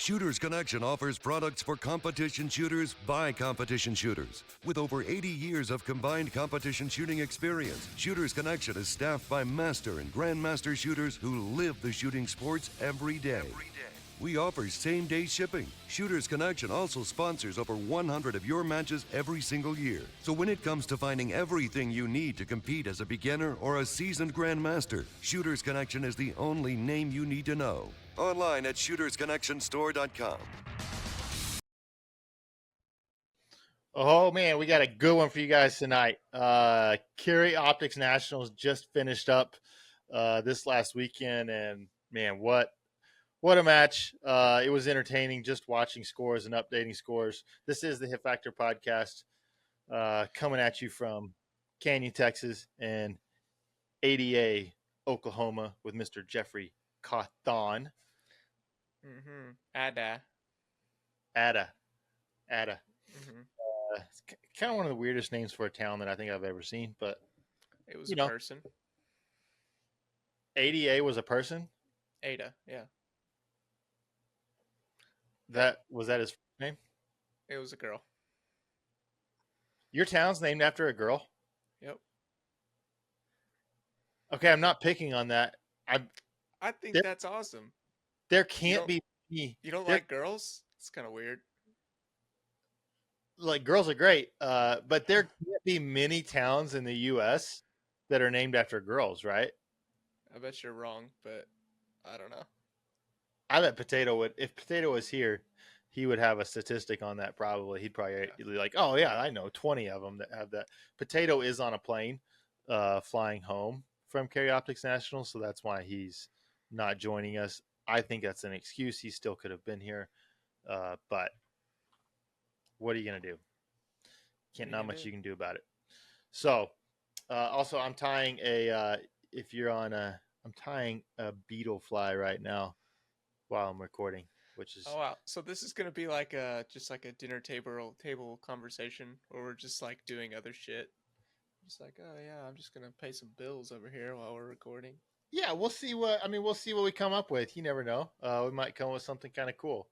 Shooters Connection offers products for competition shooters by competition shooters. With over 80 years of combined competition shooting experience, Shooters Connection is staffed by master and grandmaster shooters who live the shooting sports every day. We offer same-day shipping. Shooters Connection also sponsors over 100 of your matches every single year. So when it comes to finding everything you need to compete as a beginner or a seasoned grandmaster, Shooters Connection is the only name you need to know. Online at shootersconnectionstore.com. Oh man, we got a good one for you guys tonight. Carry Optics Nationals just finished up this last weekend, and man, what a match. It was entertaining just watching scores and updating scores. This is the Hit Factor podcast coming at you from Canyon, Texas, and ADA, Oklahoma, with Mr. Jeffrey Cawthon. Ada. It's kind of one of the weirdest names for a town that I think I've ever seen, but it was a person. ADA was a person? Ada, yeah. Was that his name? It was a girl. Your town's named after a girl? Yep. Okay, I'm not picking on that. I think that's awesome. There can't be. You don't like girls? It's kind of weird. Like, girls are great, but there can't be many towns in the U.S. that are named after girls, right? I bet you're wrong, but I don't know. I bet Potato would. If Potato was here, he would have a statistic on that probably. He'd probably be like, oh, yeah, I know 20 of them that have that. Potato is on a plane flying home from Carry Optics National, so that's why he's not joining us. I think that's an excuse. He still could have been here, but what are you going to do? Not much you can do about it. So, also, I'm tying I'm tying a beetle fly right now while I'm recording, which is. Oh, wow. So this is going to be like just like a dinner table conversation where we're just like doing other shit. Just like, oh yeah, I'm just going to pay some bills over here while we're recording. Yeah, we'll see what we come up with. You never know. We might come up with something kind of cool.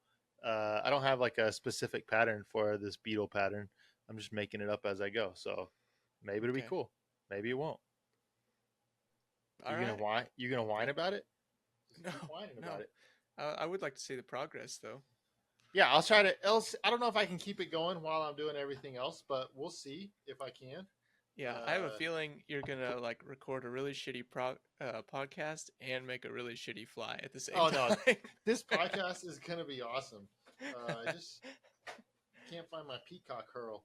I don't have like a specific pattern for this beetle pattern. I'm just making it up as I go. So maybe it'll be cool. Maybe it won't. You're gonna whine about it? No, whining about it. I would like to see the progress though. Yeah, I'll try to. I don't know if I can keep it going while I'm doing everything else, but we'll see if I can. Yeah, I have a feeling you're gonna like record a really shitty podcast and make a really shitty fly at the same time. Oh no, this podcast is gonna be awesome. I just can't find my peacock curl.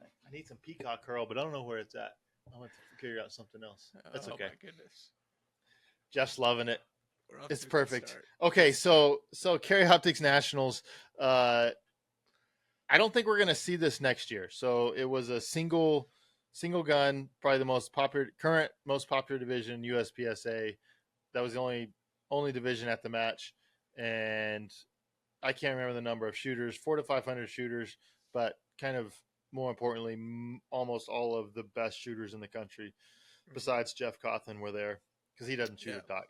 I need some peacock curl, but I don't know where it's at. I'll have to figure out something else. That's okay. Oh my goodness, Jeff's loving it. It's perfect. Okay, so Carry Optics Nationals. I don't think we're gonna see this next year. So it was a single gun, probably the current most popular division, USPSA. That was the only division at the match, and I can't remember the number of shooters, 400 to 500 shooters, but kind of more importantly, almost all of the best shooters in the country, besides Jeff Cawthon, were there because he doesn't shoot a dot.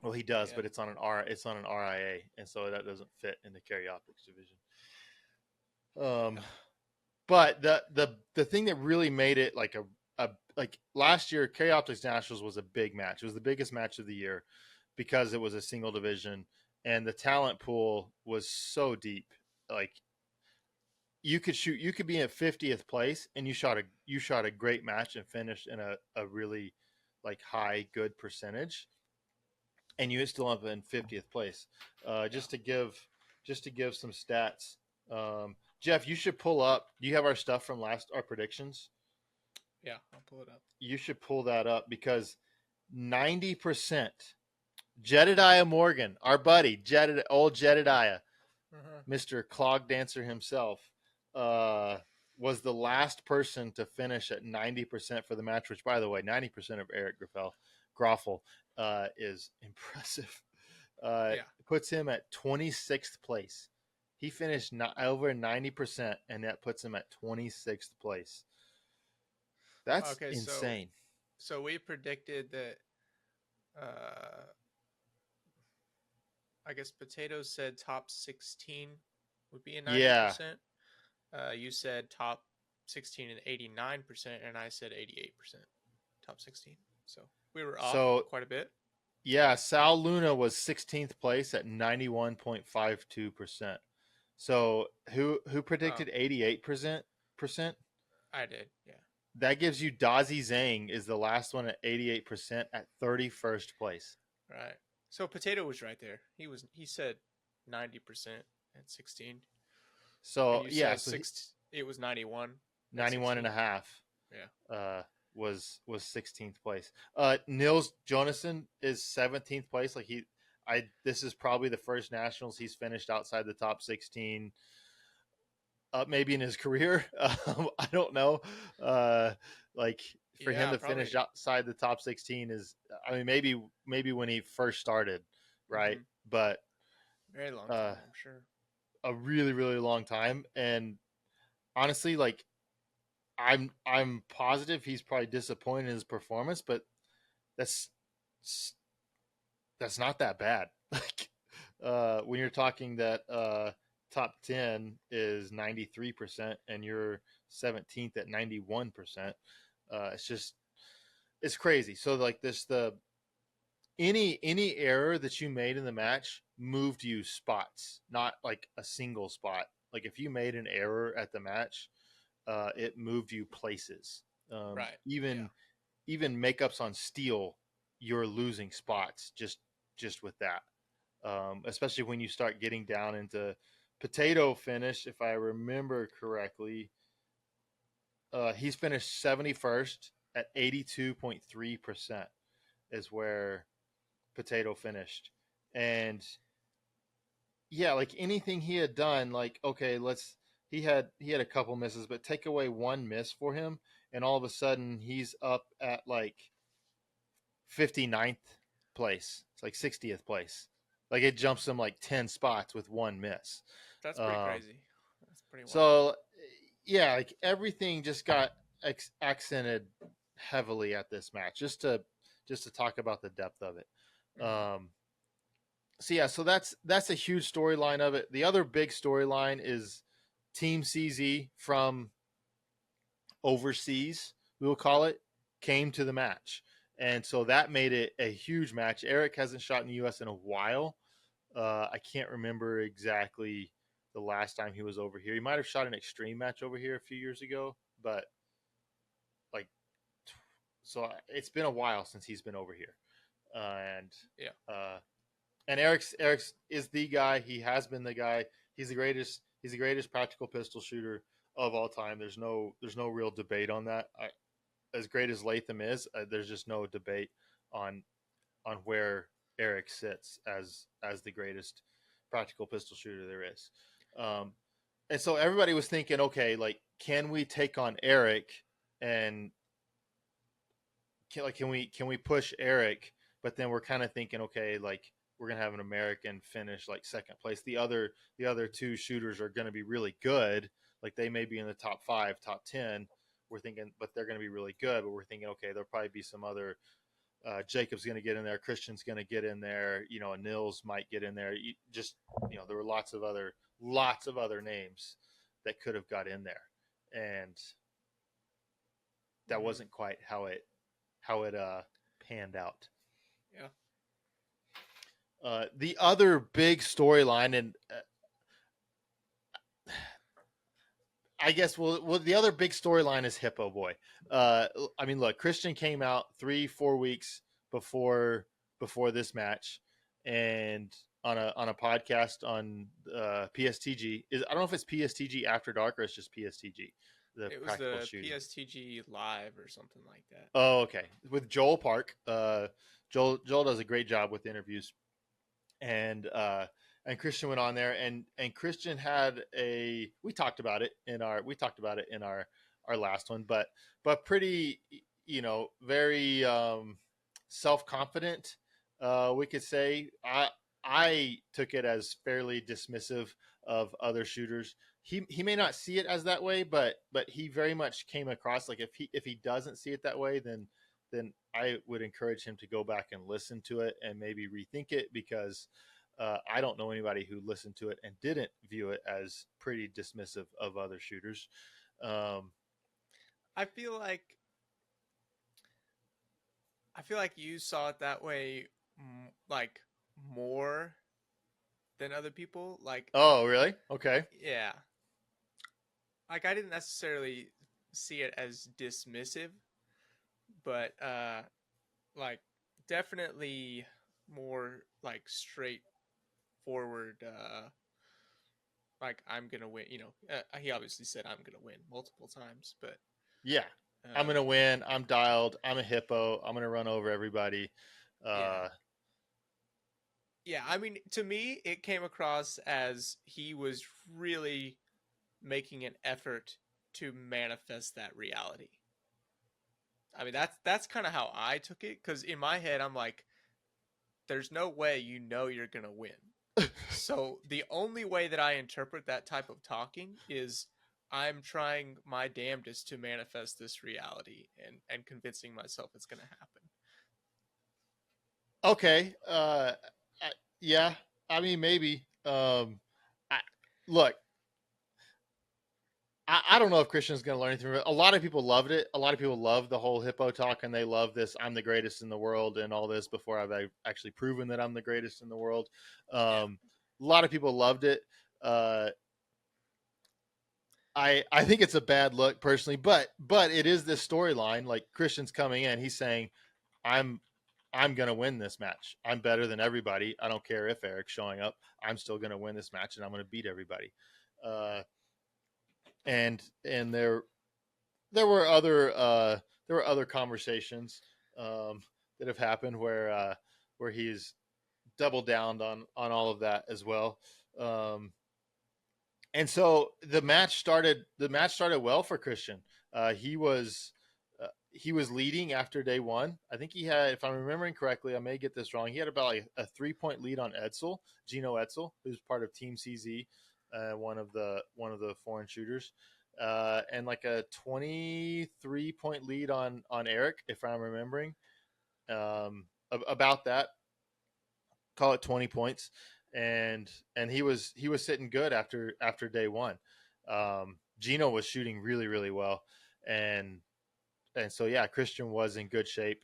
Well, he does, but it's on an RIA, and so that doesn't fit in the Carry Optics division. But the thing that really made it like like last year, Carry Optics Nationals was a big match. It was the biggest match of the year because it was a single division, and the talent pool was so deep. Like you could be in 50th place, and you shot a great match and finished in a really like high good percentage, and you still up in 50th place. Just to give some stats. Jeff, you should pull up. Do you have our stuff from our predictions? Yeah, I'll pull it up. You should pull that up because 90%. Jedediah Morgan, our buddy, old Jedediah, Mr. Clog Dancer himself, was the last person to finish at 90% for the match, which, by the way, 90% of Eric Grauffel is impressive. Puts him at 26th place. He finished over 90%, and that puts him at 26th place. That's insane. So we predicted that. I guess Potatoes said top 16 would be a Yeah. 90%. You said top 16 and 89%, and I said 88% top 16. So we were off So quite a bit. yeah, Sal Luna was 16th place at 91.52%. So who Oh, predicted 88%? I did. Yeah. That gives you Dazi Zhang is the last one at 88% at 31st place. Right. So Potato was right there. He said 90% at 16. And So you yeah, said so it was 91 at 91 and 16. a half Yeah. was 16th place. Nils Jonassen is 17th place. Like this is probably the first nationals he's finished outside the top 16 maybe in his career. I don't know. Like for him Yeah, to finish probably. outside the top 16 is, I mean, maybe when he first started, right? Hmm. But Very long uh, time, I'm sure. a really, really long time. And honestly, like I'm positive he's probably disappointed in his performance, but that's that's not that bad. Like when you're talking that top 10 is 93% and you're 17th at 91%, it's crazy. So like the any error that you made in the match moved you spots, not like a single spot. Like if you made an error at the match, it moved you places. Right. Yeah. Even makeups on steel, you're losing spots just with that. Especially when you start getting down into potato finish. If I remember correctly, he's finished 71st at 82.3% is where potato finished. And yeah, like anything he had done, like okay, he had a couple misses, but take away one miss for him, and all of a sudden he's up at like 59th place. It's like 60th place. Like it jumps him like 10 spots with one miss. That's pretty Um, crazy. That's pretty wild. so yeah, like everything just got accented heavily at this match, just to talk about the depth of it. Hmm. So yeah, so that's a huge storyline of it. The other big storyline is Team CZ from overseas, we will call it, came to the match. And so that made it a huge match. Eric hasn't shot in the U.S. in a while. I can't remember exactly the last time he was over here. He might have shot an extreme match over here a few years ago, but like, so it's been a while since he's been over here. And Yeah. uh, and Eric's is the guy. He has been the guy. He's the greatest. He's the greatest practical pistol shooter of all time. There's no real debate on that. As great as Latham is, there's just no debate on where Eric sits as the greatest practical pistol shooter there is. Um, and so everybody was thinking, okay, like, can we take on Eric and can we push Eric? But then we're kind of thinking, okay, like we're gonna have an American finish like second place. The other two shooters are gonna be really good. Like they may be in the top 5, top 10. We're thinking, but they're gonna be really good. But we're thinking, okay, there'll probably be some other. Jacob's going to get in there. Christian's going to get in there. Nils might get in there. There were lots of other names that could have got in there, and that Hmm. wasn't quite how it panned out. Yeah. The other big storyline, and I guess the other big storyline is Hippo Boy. I mean, look, Christian came out 3-4 weeks before this match, and on a podcast on PSTG. I don't know if it's PSTG After Dark or it's just PSTG, the It was practical the shooting. PSTG Live or something like that. Oh, okay. With Joel Park. Joel does a great job with interviews, and Christian went on there, and Christian had we talked about it in our last one, but pretty, very self-confident, we could say. I took it as fairly dismissive of other shooters. He may not see it as that way, but he very much came across like if he doesn't see it that way, then I would encourage him to go back and listen to it and maybe rethink it, because I don't know anybody who listened to it and didn't view it as pretty dismissive of other shooters. I feel like you saw it that way, like more than other people. Like, Oh, really? Okay. yeah, like I didn't necessarily see it as dismissive, but like definitely more like straightforward. Like I'm gonna win. He obviously said I'm gonna win multiple times, but Yeah. I'm um, going to win. I'm dialed. I'm a hippo. I'm going to run over everybody. yeah, yeah. I mean, to me, it came across as he was really making an effort to manifest that reality. I mean, that's kind of how I took it, because in my head, I'm like, there's no way you're gonna win. So the only way that I interpret that type of talking is I'm trying my damnedest to manifest this reality and convincing myself it's gonna happen. Okay. Yeah. I mean, maybe. I, look, I don't know if Christian's going to learn anything from it. A lot of people loved it. A lot of people love the whole hippo talk, and they love this. I'm the greatest in the world, and all this before I've actually proven that I'm the greatest in the world. Yeah. A lot of people loved it. Uh, I think it's a bad look personally, but it is this storyline. Like Christian's coming in, he's saying, I'm gonna win this match. I'm better than everybody. I don't care if Eric's showing up. I'm still gonna win this match, and I'm gonna beat everybody. Uh, and there were other conversations that have happened where he's doubled down on all of that as well. And so the match started. The match started well for Christian. He was leading after day one. I think he had, if I'm remembering correctly, I may get this wrong. He had about like a 3-point lead on Gino Edsel, who's part of Team CZ, one of the foreign shooters, and like a 23-point lead on Eric, if I'm remembering. About that, call it 20 points, and he was sitting good after day one. Gino was shooting really really well, and so yeah, Christian was in good shape.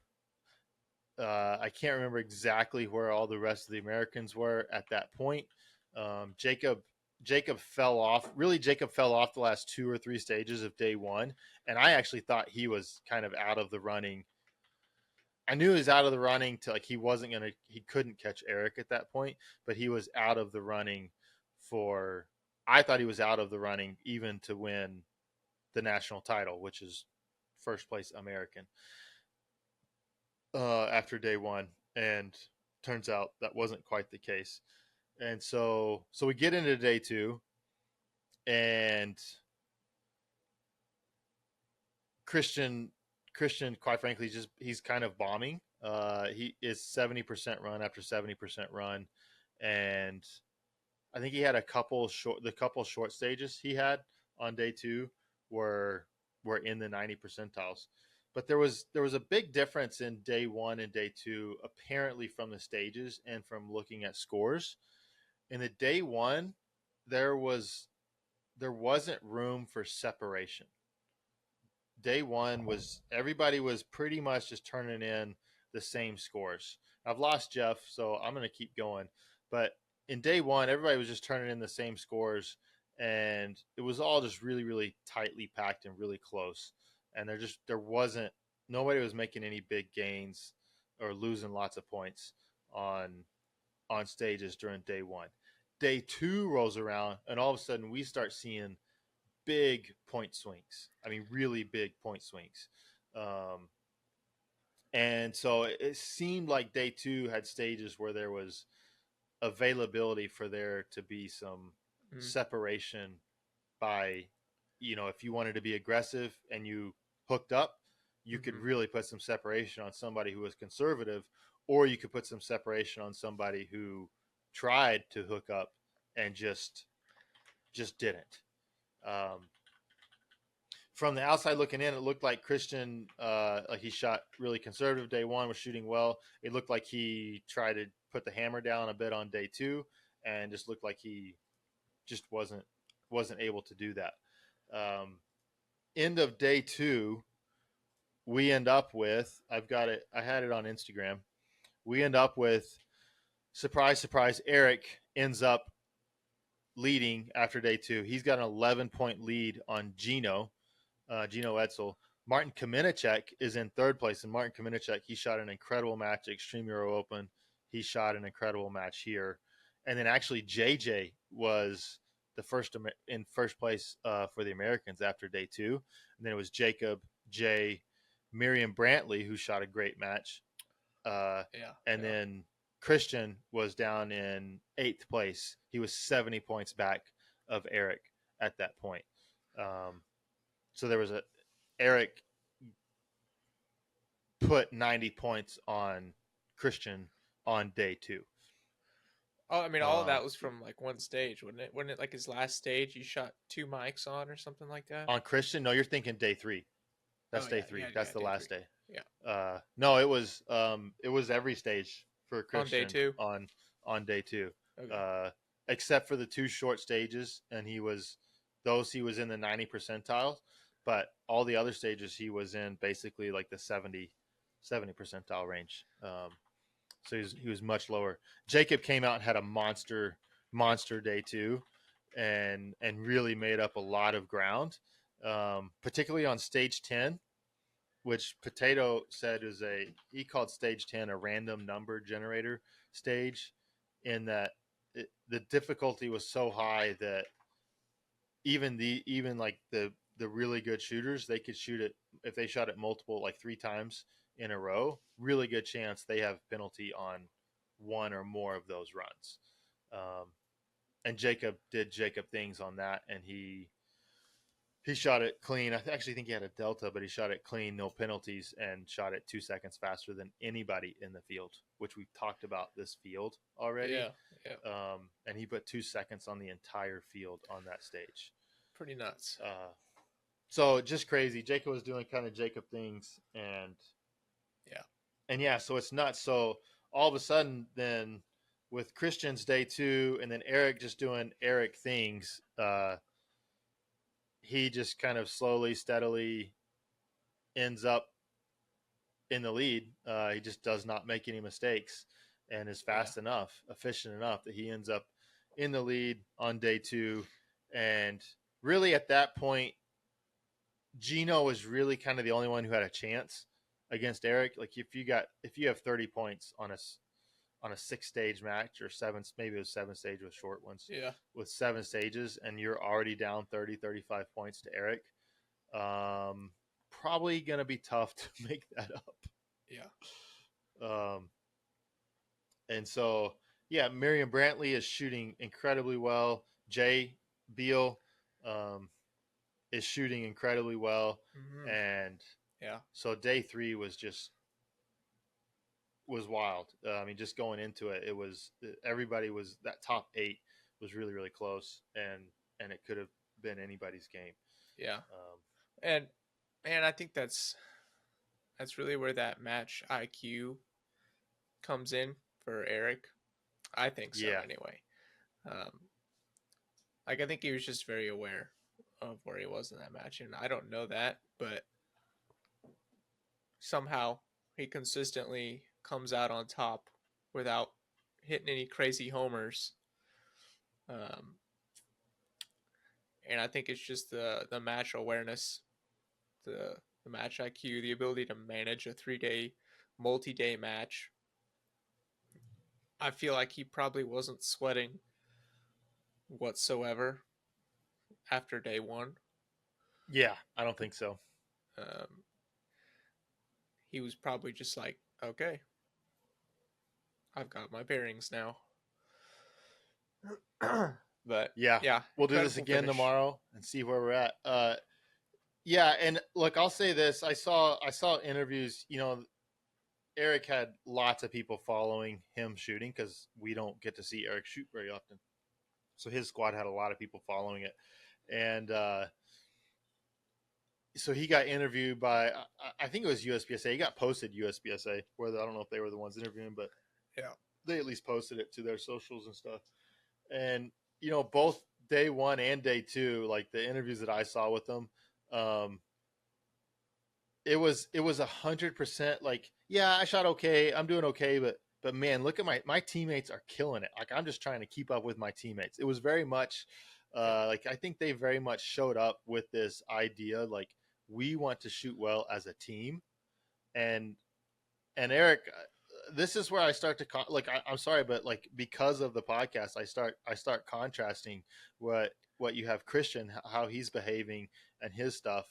I can't remember exactly where all the rest of the Americans were at that point. Jacob fell off. Really, Jacob fell off the last 2 or 3 stages of day one, and I actually thought he was kind of out of the running. I knew he was out of the running to, like, he couldn't catch Eric at that point, but he was out of the running for. I thought he was out of the running even to win the national title, which is first place American, after day one, and turns out that wasn't quite the case. And so we get into day two, and Christian, quite frankly, just he's kind of bombing. He is 70% run after 70% run, and I think he had the couple short stages he had on day two were in the 90 percentiles. But there was a big difference in day one and day two, apparently from the stages and from looking at scores. In the day one, there wasn't room for separation. Day one was everybody was pretty much just turning in the same scores. I've lost Jeff, so I'm going to keep going. But in day one, everybody was just turning in the same scores, and it was all just really, really tightly packed and really close. And there wasn't nobody was making any big gains or losing lots of points on stages during day one. Day two rolls around, and all of a sudden we start seeing big point swings. I mean, really big point swings. Um, and so it seemed like day two had stages where there was availability for there to be some separation by, if you wanted to be aggressive and you hooked up, you could really put some separation on somebody who was conservative, or you could put some separation on somebody who tried to hook up and just didn't. From the outside looking in, it looked like Christian, like he shot really conservative day one, was shooting well. It looked like he tried to put the hammer down a bit on day 2, and just looked like he just wasn't able to do that. End of day 2, we end up with, I had it on Instagram. We end up with, surprise, surprise, Eric ends up leading after day 2. He's got an 11-point lead on Gino Edsel. Martin Kamenicek is in 3rd place, and Martin Kamenicek, he shot an incredible match at Extreme Euro Open. He shot an incredible match here. And then actually JJ was in first place for the Americans after day 2. And then it was Jacob, Jay, Miriam Brantley, who shot a great match. Then Christian was down in 8th place. He was 70 points back of Eric at that point. So there was Eric put 90 points on Christian on day 2. Oh, I mean, all of that was from like one stage, wouldn't it? Wasn't it like his last stage? You shot 2 mics on or something like that? On Christian? No, you're thinking day 3. That's day 3. That's the last 3. day. Yeah. No, it was every stage for Christian on day 2. On day 2. Okay. Except for the 2 short stages, and he was in the 90 percentile, but all the other stages he was in basically like the 70 percentile range. So he was much lower. Jacob came out and had a monster day 2, and really made up a lot of ground, particularly on stage 10, which Potato said he called stage 10 a random number generator stage, in that the difficulty was so high that even like the really good shooters, they could shoot it, if they shot it multiple, like 3 times in a row, really good chance they have penalty on 1 or more of those runs. And Jacob did Jacob things on that, and he shot it clean. I actually think he had a delta, but he shot it clean, no penalties, and shot it 2 seconds faster than anybody in the field, which we've talked about this field already. Yeah. And he put 2 seconds on the entire field on that stage. Pretty nuts. So just crazy. Jacob was doing kind of Jacob things, so it's nuts. So all of a sudden, then with Christian's day 2, and then Eric just doing Eric things, he just kind of slowly, steadily ends up in the lead. He just does not make any mistakes, and is fast enough, efficient enough, that he ends up in the lead on day 2. And really at that point, Gino was really kind of the only one who had a chance against Eric. Like if you have 30 points on a 6-stage match, or 7, maybe it was 7 stages with short ones. Yeah. With 7 stages, and you're already down 30, 35 points to Eric, probably going to be tough to make that up. Yeah. And so, Miriam Brantley is shooting incredibly well. Jay Beal, is shooting incredibly well. Mm-hmm. And so day 3 was wild. I mean, just going into it, everybody was, that top 8 was really, really close, and it could have been anybody's game. Yeah. And I think that's really where that match IQ comes in for Eric. I think so, anyway. I think he was just very aware of where he was in that match, and I don't know that, but somehow he consistently comes out on top without hitting any crazy homers. And I think it's just the match awareness, the match IQ, the ability to manage a 3-day, multi-day match. I feel like he probably wasn't sweating whatsoever after day 1. Yeah, I don't think so. He was probably just like, okay, I've got my bearings now. But we'll do this again tomorrow and see where we're at. And look, I'll say this: I saw interviews. Eric had lots of people following him shooting, because we don't get to see Eric shoot very often. So his squad had a lot of people following it, and so he got interviewed by, I think it was USPSA. He got posted USPSA, where I don't know if they were the ones interviewing, but they at least posted it to their socials and stuff. And both day one and day two, like the interviews that I saw with them, um, it was 100% like, yeah, I shot okay, I'm doing okay, but man, look at my teammates are killing it. Like I'm just trying to keep up with my teammates. It was very much like I think they very much showed up with this idea like we want to shoot well as a team. And Eric, this is where I start to I'm sorry, but like because of the podcast, I start contrasting what you have Christian, how he's behaving and his stuff,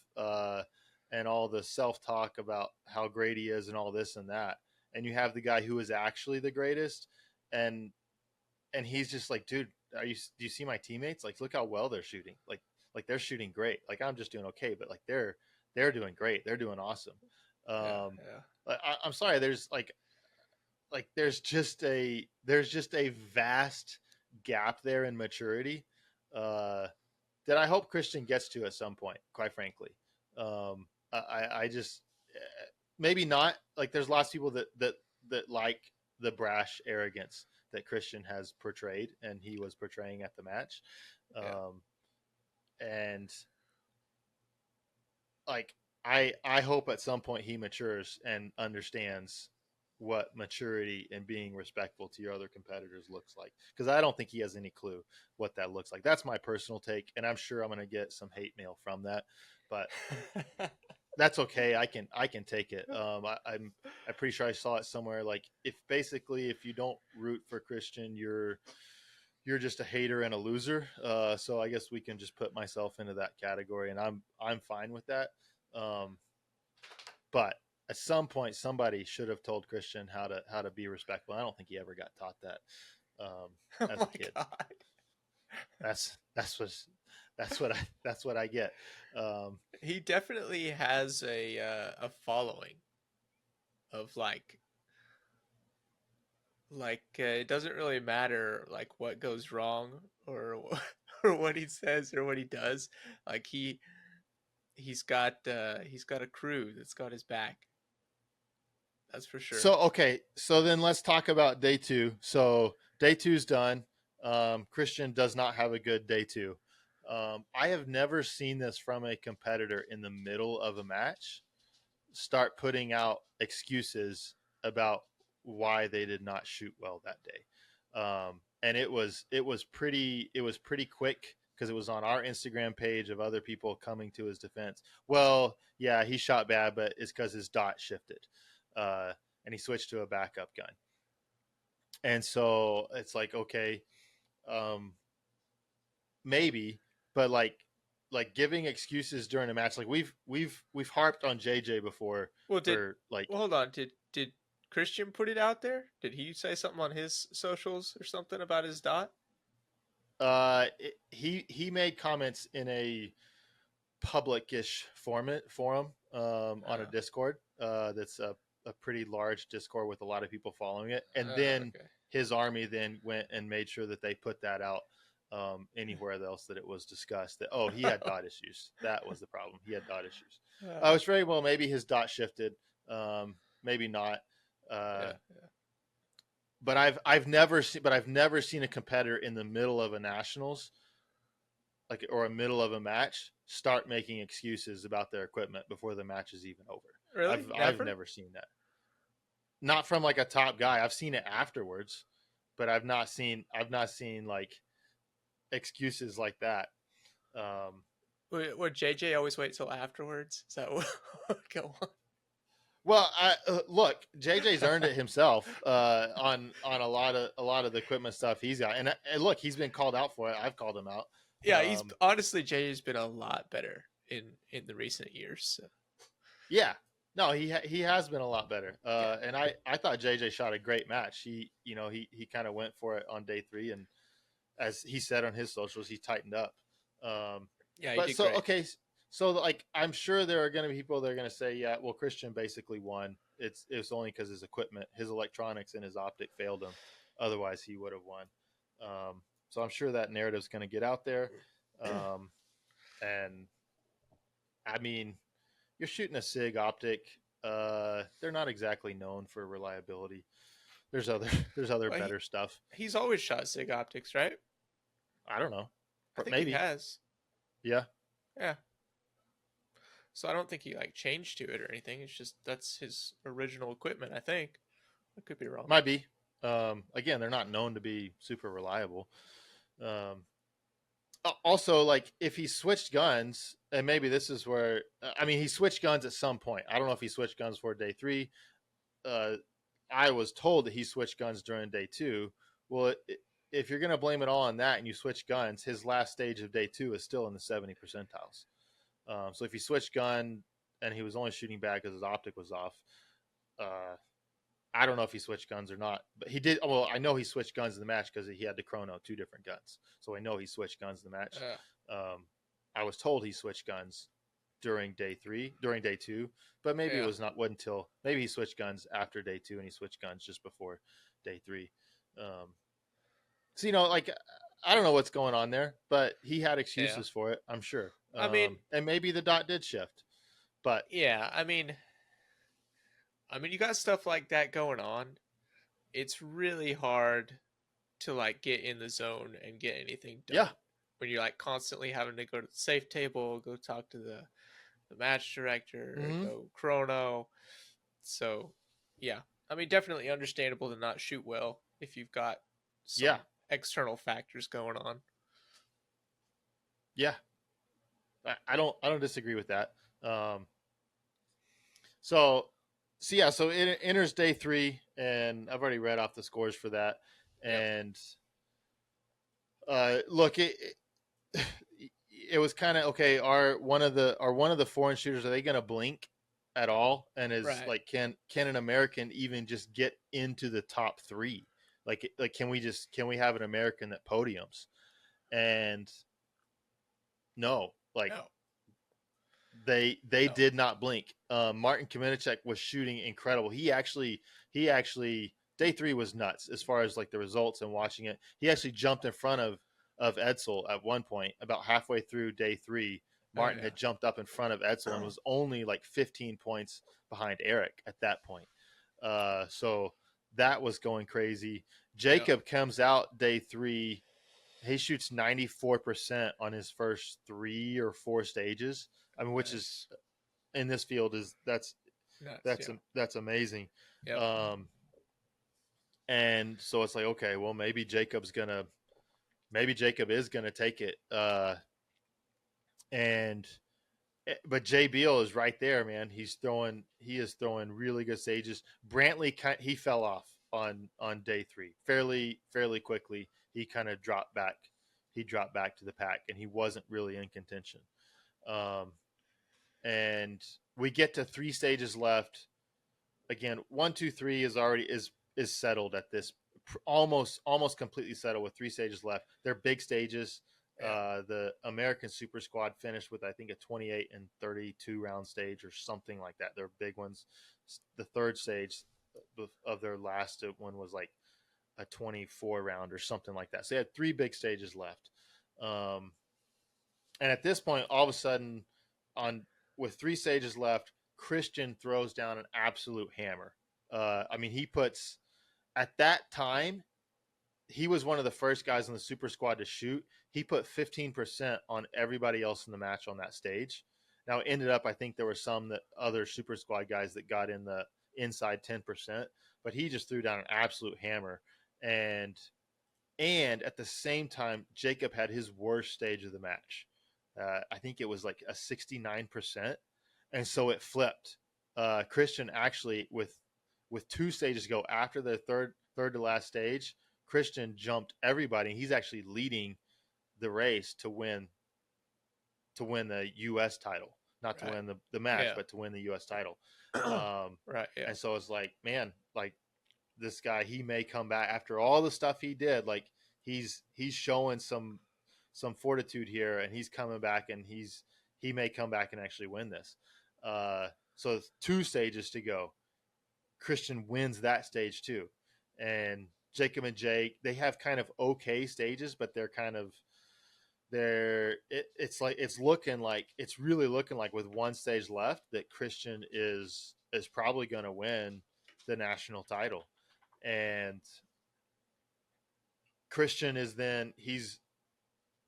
and all the self talk about how great he is and all this and that, and you have the guy who is actually the greatest, and he's just like, dude, do you see my teammates? Like, look how well they're shooting. Like they're shooting great. Like I'm just doing okay, but like they're doing great. They're doing awesome. I'm sorry. There's there's just a vast gap there in maturity that I hope Christian gets to at some point. Quite frankly, I just maybe not. Like there's lots of people that like the brash arrogance that Christian has portrayed and he was portraying at the match, and like I hope at some point he matures and understands what maturity and being respectful to your other competitors looks like, because I don't think he has any clue what that looks like. That's my personal take, and I'm sure I'm going to get some hate mail from that, but that's okay. I can take it. I'm pretty sure I saw it somewhere. Like if you don't root for Christian, you're just a hater and a loser. So I guess we can just put myself into that category, and I'm fine with that. But at some point, somebody should have told Christian how to be respectful. I don't think he ever got taught that as a kid. God. That's what I get. He definitely has a following of like it doesn't really matter like what goes wrong or or what he says or what he does. Like he's got a crew that's got his back. That's for sure. So okay, so then let's talk about day two. So day two's done. Christian does not have a good day two. I have never seen this from a competitor in the middle of a match start putting out excuses about why they did not shoot well that day. And it was pretty quick because it was on our Instagram page of other people coming to his defense. Well, yeah, he shot bad, but it's because his dot shifted, and he switched to a backup gun. And so it's like, okay, maybe, but like giving excuses during a match, like we've harped on JJ before. Well, hold on, did Christian put it out there? Did he say something on his socials or something about his dot? He made comments in a public-ish forum on a Discord. That's a pretty large Discord with a lot of people following it, and then his army then went and made sure that they put that out anywhere else that it was discussed that he had dot issues. That was the problem. He had dot issues. I was very well. Maybe his dot shifted. Maybe not. But I've never seen a competitor in the middle of a nationals, like or a middle of a match, start making excuses about their equipment before the match is even over. Really? I've never seen that. Not from like a top guy. I've seen it afterwards, but I've not seen like excuses like that. Would JJ always wait till afterwards? Is that what go on? Well, look, JJ's earned it himself on a lot of the equipment stuff he's got, and look, he's been called out for it. I've called him out. Yeah, he's honestly JJ's been a lot better in the recent years. So. Yeah, no, he has been a lot better. And I thought JJ shot a great match. He kind of went for it on day three, and as he said on his socials, he tightened up. Yeah, he but did so great. okay. So like I'm sure there are going to be people that are going to say, yeah, well, Christian basically won. It's only because his equipment, his electronics, and his optic failed him. Otherwise, he would have won. So I'm sure that narrative's going to get out there. And I mean, you're shooting a SIG optic. They're not exactly known for reliability. there's other Well, better stuff. he's always shot SIG optics, right? I don't know. I think he Maybe. has. Yeah. Yeah. So I don't think he like changed to it or anything. It's just that's his original equipment. I think. I could be wrong. Might be. Again, they're not known to be super reliable. Um, Also, like if he switched guns, and maybe this is where I mean he switched guns at some point. I don't know if he switched guns for day 3. I was told that he switched guns during day 2. Well, if you're going to blame it all on that and you switch guns, his last stage of day 2 is still in the 70 percentiles. So if he switched gun and he was only shooting bad because his optic was off, I don't know if he switched guns or not, but he did. Well, I know he switched guns in the match because he had to chrono 2 different guns. So I know he switched guns in the match. I was told he switched guns during day 2, but maybe it wasn't until maybe he switched guns after day 2 and he switched guns just before day 3. So like I don't know what's going on there, but he had excuses for it, I'm sure. I mean, and maybe the dot did shift, but yeah, I mean, you got stuff like that going on. It's really hard to like get in the zone and get anything done. Yeah. When you're like constantly having to go to the safe table, go talk to the match director, go chrono. So, yeah. I mean, definitely understandable to not shoot well if you've got some external factors going on. Yeah. I don't disagree with that. So it enters day 3, and I've already read off the scores for that. And look, it was kind of okay. Are one of the foreign shooters, are they going to blink at all? And is like can an American even just get into the top 3? Like can we have an American that podiums? And no, like. No. They did not blink. Martin Kamenicek was shooting incredible. He actually day 3 was nuts as far as like the results and watching it. He actually jumped in front of Edsel at one point. About halfway through day 3, Martin had jumped up in front of Edsel and was only like 15 points behind Eric at that point. So that was going crazy. Jacob comes out day 3. He shoots 94% on his first 3 or 4 stages. I mean, which is in this field that's amazing. Yep. And so it's like, okay, well, maybe Jacob is gonna take it. But Jay Beal is right there, man. He is throwing really good stages. Brantley, he fell off on day 3 fairly quickly. He kind of dropped back. He dropped back to the pack, and he wasn't really in contention. And we get to 3 stages left. Again, 1, 2, 3 is settled at this, almost completely settled with 3 stages left. They're big stages. The American Super Squad finished with I think a 28 and 32 round stage or something like that. They're big ones. The third stage of their last one was like a 24 round or something like that. So they had 3 big stages left. And at this point, all of a sudden, with 3 stages left, Christian throws down an absolute hammer. I mean, he puts, at that time, he was one of the first guys on the Super Squad to shoot. He put 15% on everybody else in the match on that stage. Now, it ended up, I think there were some other Super Squad guys that got in the inside 10%, but he just threw down an absolute hammer. And at the same time, Jacob had his worst stage of the match. I think it was like a 69%. And so it flipped. Christian actually, with 2 stages to go after the third to last stage, Christian jumped everybody. He's actually leading the race to win the U.S. title. Not to win the match, but to win the U.S. title. And so it's like, man, like this guy, he may come back after all the stuff he did. Like he's showing some fortitude here, and he's coming back, and he may come back and actually win this. So 2 stages to go. Christian wins that stage too, and Jacob and Jake, they have kind of okay stages, but they're kind of it's really looking like with 1 stage left that Christian is probably going to win the national title. and Christian is then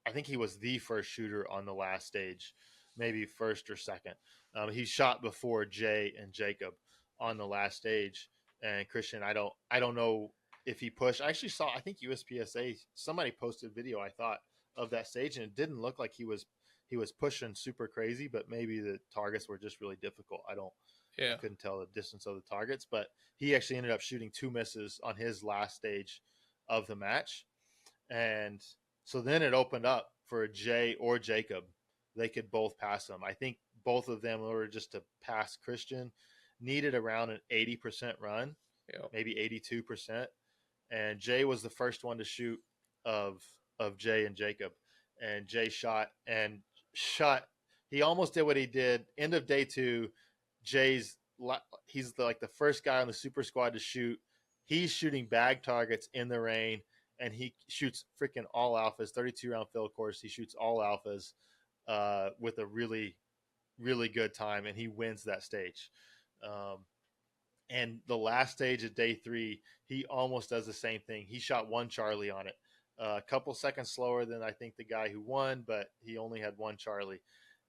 I think he was the first shooter on the last stage, maybe first or second. He shot before Jay and Jacob on the last stage, and Christian, I don't know if he pushed. I actually saw, I think USPSA, somebody posted video, I thought, of that stage, and it didn't look like he was pushing super crazy, but maybe the targets were just really difficult. I couldn't tell the distance of the targets, but he actually ended up shooting 2 misses on his last stage of the match. And so then it opened up for Jay or Jacob. They could both pass him. I think both of them, in order just to pass Christian, needed around an 80% run, maybe 82%. And Jay was the first one to shoot of Jay and Jacob. And Jay shot. He almost did what he did. End of day 2, he's like the first guy on the super squad to shoot. He's shooting bag targets in the rain, and he shoots freaking all alphas, 32 round field course. He shoots all alphas with a really, really good time, and he wins that stage. And the last stage of day 3, he almost does the same thing. He shot 1 Charlie on it, a couple seconds slower than I think the guy who won, but he only had 1 Charlie,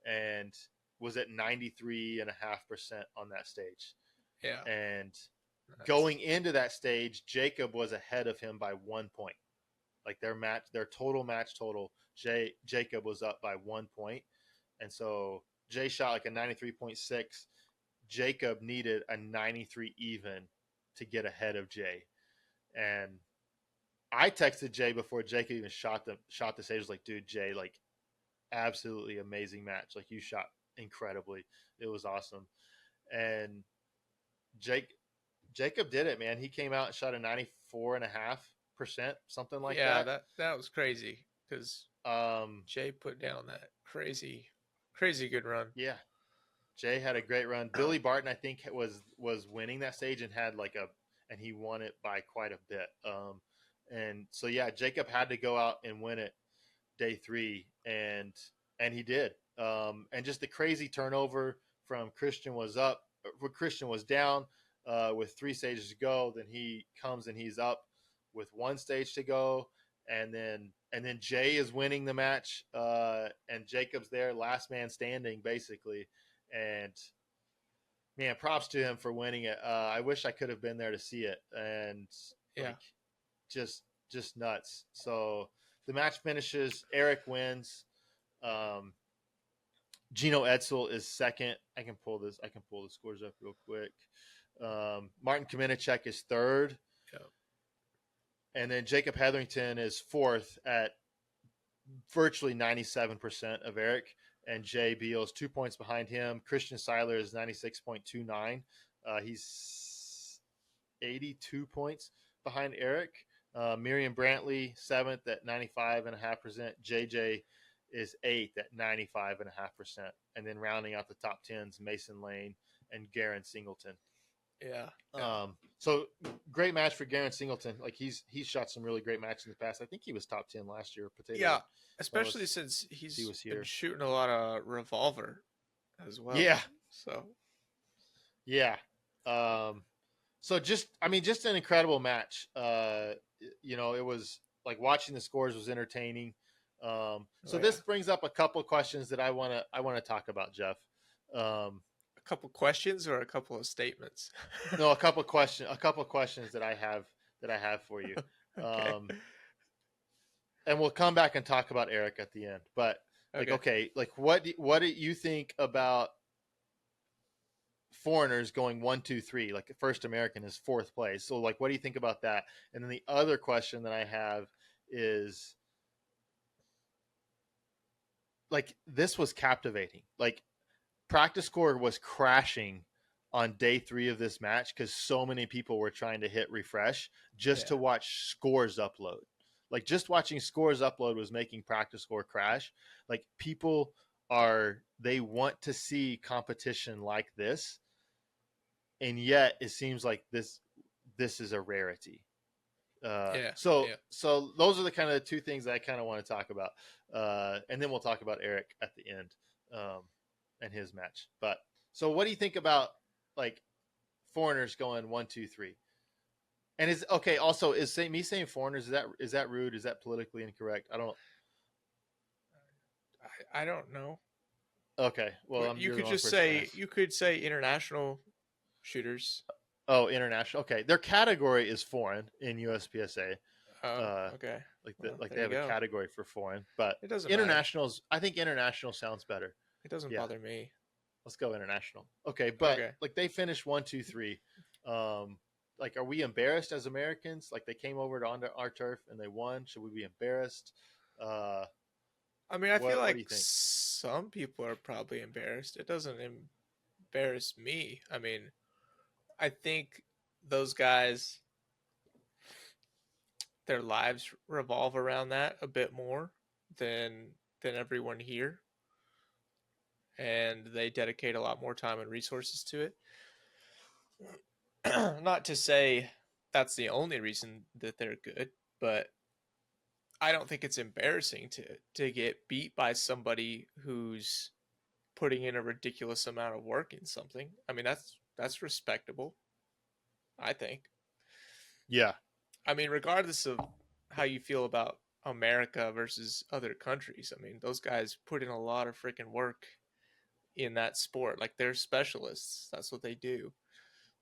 and was at 93.5% on that stage. Yeah. And going into that stage, Jacob was ahead of him by 1 point. Like their total match total, Jacob was up by 1 point. And so Jay shot like a 93.6. Jacob needed a 93 even to get ahead of Jay. And I texted Jay before Jacob even shot the stage. I was like, dude, Jay, like, absolutely amazing match. Like, you shot incredibly. It was awesome. And Jacob did it, man. He came out and shot a 94.5%, something like that. Yeah, that was crazy because Jay put down that crazy good run. Yeah. Jay had a great run. Billy Barton, I think, was winning that stage and had and he won it by quite a bit. And so yeah, Jacob had to go out and win it day 3, and he did. And just the crazy turnover from Christian was down with 3 stages to go. Then he comes and he's up with 1 stage to go, and then Jay is winning the match, and Jacob's there, last man standing, basically. And man, props to him for winning it. I wish I could have been there to see it, and just nuts. So the match finishes. Eric wins. Gino Edsel is second. I can pull the scores up real quick. Martin Kamenicek is third. Yep. And then Jacob Hetherington is fourth at virtually 97% of Eric. And Jay Beal is 2 points behind him. Christian Seiler is 96.29. He's 82 points behind Eric. Miriam Brantley, 7th at 95.5%. JJ is 8th at 95.5%. And then rounding out the top 10s, Mason Lane and Garen Singleton. Yeah. So great match for Garen Singleton. Like he's shot some really great matches in the past. I think he was top 10 last year. Yeah, especially since he was been shooting a lot of revolver as well. Yeah. So. Yeah. So just an incredible match. It was like watching the scores was entertaining. This brings up a couple of questions that I want to talk about, Jeff. A couple questions or a couple of statements? No, a couple of questions that I have for you. Okay. And we'll come back and talk about Eric at the end. But what do you think about foreigners going 1, 2, 3? Like the first American is 4th place. So like, what do you think about that? And then the other question that I have is, like, this was captivating. Like, practice score was crashing on day 3 of this match because so many people were trying to hit refresh just to watch scores upload. Like, just watching scores upload was making practice score crash. Like, people they want to see competition like this, and yet it seems like this is a rarity. So those are the kind of the 2 things that I kind of want to talk about, and then we'll talk about Eric at the end, and his match. But so what do you think about like foreigners going 1, 2, 3? And is okay. Also, is me saying foreigners, is that rude? Is that politically incorrect? I don't. I don't know. Okay, well, You you're the could wrong just person to say ask. international shooters. Oh, international. Okay, their category is foreign in USPSA. Oh, Uh, okay. Well, like there they you have a go. category for foreign, but It doesn't matter. internationals. I think international sounds better. It doesn't Yeah, bother me. let's go international. Okay, but Okay. like they finished 1, 2, 3. Um, like, are we embarrassed as Americans? Like they came over to onto our turf and they won. Should we be embarrassed? Uh, I mean, I feel what do like you think? some people are probably embarrassed. It doesn't embarrass me. I mean, I think those guys, their lives revolve around that a bit more than everyone here, and they dedicate a lot more time and resources to it. Not to say that's the only reason that they're good, but I don't think it's embarrassing to get beat by somebody who's putting in a ridiculous amount of work in something. I mean, that's respectable, I think. Yeah, I mean, regardless of how you feel about America versus other countries, I mean, those guys put in a lot of freaking work in that sport. Like they're specialists. That's what they do.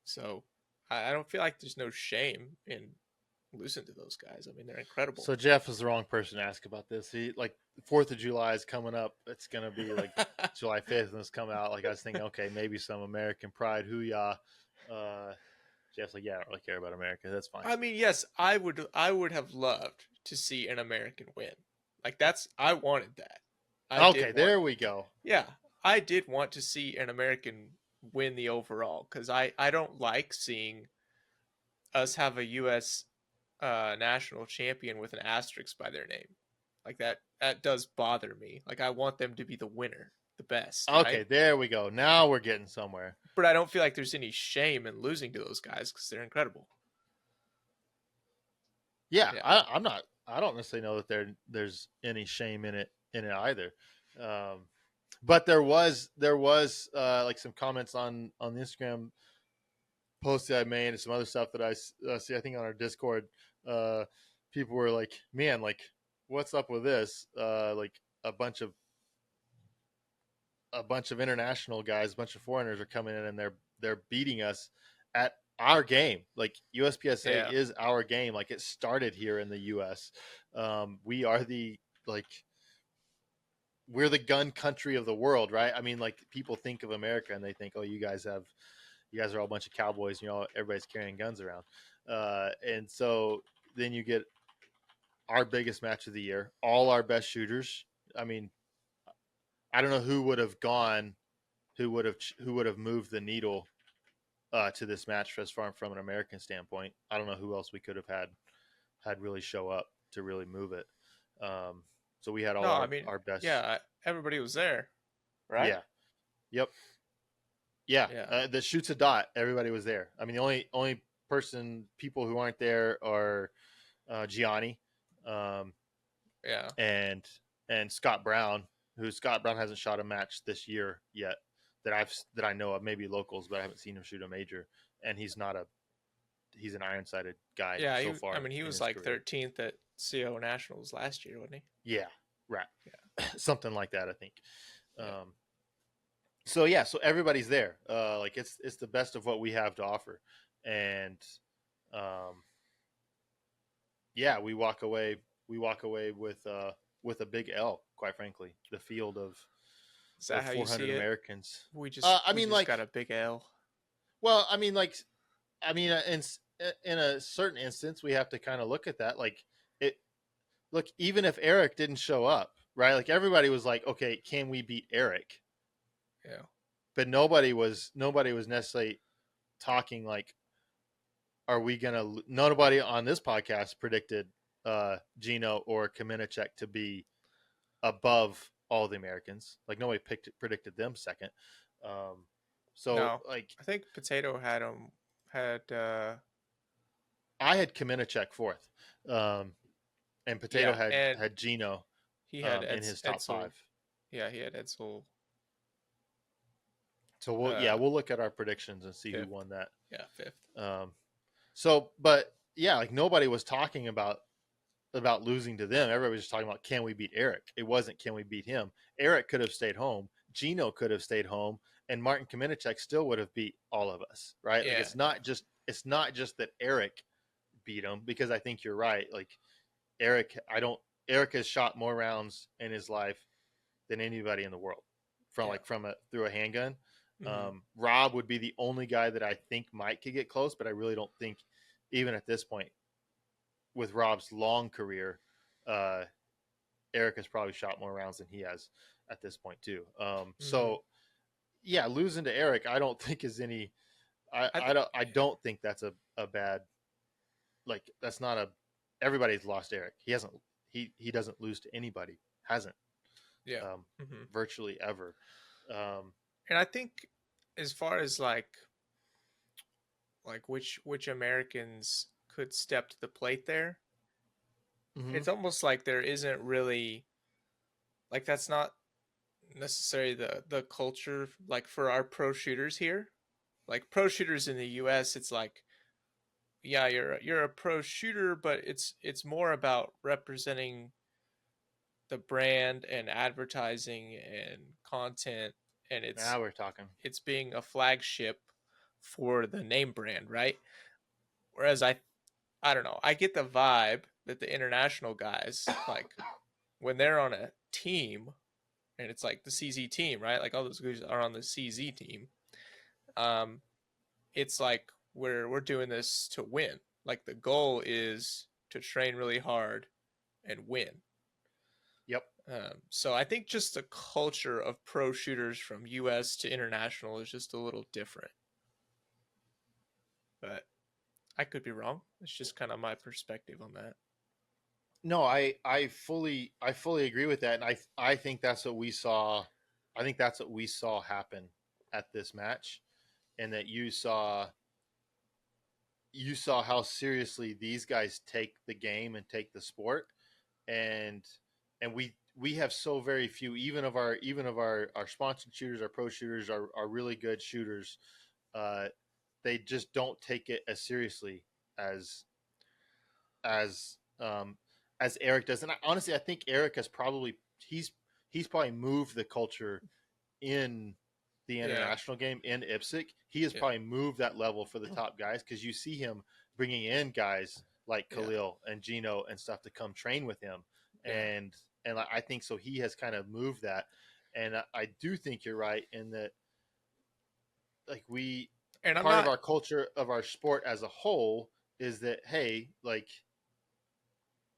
So I don't feel like there's no shame in losing to those guys. I mean, they're incredible. so Jeff is the wrong person to ask about this. He like 4th of July is coming up. It's gonna be like July 5th, and it's coming out. Like I was thinking, okay, maybe some American pride, hoo-yah. Uh, Jeff's like, yeah, I don't really care about America. That's fine. I mean, yes, I would have loved to see an American win. Like I wanted that. I Okay, did want there we go. Yeah, I did want to see an American win the overall cuz I don't like seeing us have a US national champion with an asterisk by their name. Like that does bother me. Like I want them to be the winner, the best, Okay, right? there we go. Now we're getting somewhere. But I don't feel like there's any shame in losing to those guys cuz they're incredible. Yeah, Yeah. I'm not. I don't necessarily know that there's any shame in it either. Um, but there was like some comments on the Instagram post that I made and some other stuff that I see. I think on our Discord, uh, people were like, "Man, like, what's up with this?" Like a bunch of international guys, a bunch of foreigners are coming in and they're beating us at our game. Like USPSA Yeah. is our game. Like it started here in the US. We are like we're the gun country of the world, right? I mean, like people think of America and they think, oh, you guys are all a bunch of cowboys. You know, everybody's carrying guns around. And so then you get our biggest match of the year, all our best shooters. I mean, I don't know who would have gone, who would have moved the needle to this match as far from an American standpoint. I don't know who else we could have had really show up to really move it. So we had all No, I mean, our best. yeah, everybody was there, right? Yeah. Yep. Yeah. Yeah. The shoots a dot. Everybody was there. I mean, the only people who aren't there are Gianni, Yeah. and Scott Brown, Scott Brown hasn't shot a match this year yet that I know of. Maybe locals, but I haven't seen him shoot a major. And he's an iron-sighted guy Yeah, so far. I mean, he in was his like career. 13th at CO Nationals last year, wasn't he? Yeah, right. Yeah. Something like that, I think. Yeah. So yeah, so everybody's there. Like it's the best of what we have to offer, and yeah, we walk away with a big L. Quite frankly, the field of Is that how you 400 see it? Americans. We just, I we mean, just like, got a big L. well, I mean, like, in a certain instance, we have to kind of look at that. Like, it look, even if Eric didn't show up, right? Like everybody was like, okay, can we beat Eric? Yeah. But nobody was necessarily talking like, are we gonna? Nobody on this podcast predicted Gino or Kamenicek to be above all the Americans. Like nobody predicted them second. So No, like I think Potato had I had Kamenicek fourth, and Potato yeah, and had Gino he had in his top Edsel. five. Yeah, he had Edsel. So we'll look at our predictions and see fifth. who won that. Yeah, fifth. So, but yeah, like nobody was talking about losing to them. Everybody was just talking about, can we beat Eric? It wasn't, can we beat him? Eric could have stayed home. Gino could have stayed home, and Martin Kamenicek still would have beat all of us, right? Like Yeah. it's not just that Eric beat him, because I think you're right. Like Eric has shot more rounds in his life than anybody in the world from through a handgun. Mhm. Rob would be the only guy that I think might could get close, but I really don't think, even at this point, with Rob's long career, Eric has probably shot more rounds than he has at this point too. So yeah, losing to Eric, I don't think is any. I don't think that's a bad. Like that's not a. Everybody's lost Eric. He hasn't. He doesn't lose to anybody. Hasn't. Yeah. Virtually ever. And I think as far as like which Americans could step to the plate there, it's almost like there isn't really like that's not necessarily the culture like for our pro shooters here. Like pro shooters in the US, it's like yeah, you're a pro shooter, but it's more about representing the brand and advertising and content, and Now we're talking. it's being a flagship for the name brand, right? Whereas I don't know, I get the vibe that the international guys like when they're on a team and it's like the CZ team, right? Like all those guys are on the CZ team. Um, it's like we're doing this to win. Like the goal is to train really hard and win. Yep. So I think just the culture of pro shooters from US to international is just a little different. But I could be wrong. It's just kind of my perspective on that. No, I fully agree with that, and I think that's what we saw. I think that's what we saw happen at this match, and that you saw how seriously these guys take the game and take the sport, and we have so very few, even of our sponsored shooters, our pro shooters, are really good shooters. They just don't take it as seriously as as um, as Eric does. And honestly, I think Eric has probably he's probably moved the culture in the international game in IPSC. He has probably moved that level for the top guys, because you see him bringing in guys like Khalil and Gino and stuff to come train with him, and I think so. He has kind of moved that, and I do think you're right in that. Like part of our culture of our sport as a whole is that, hey, like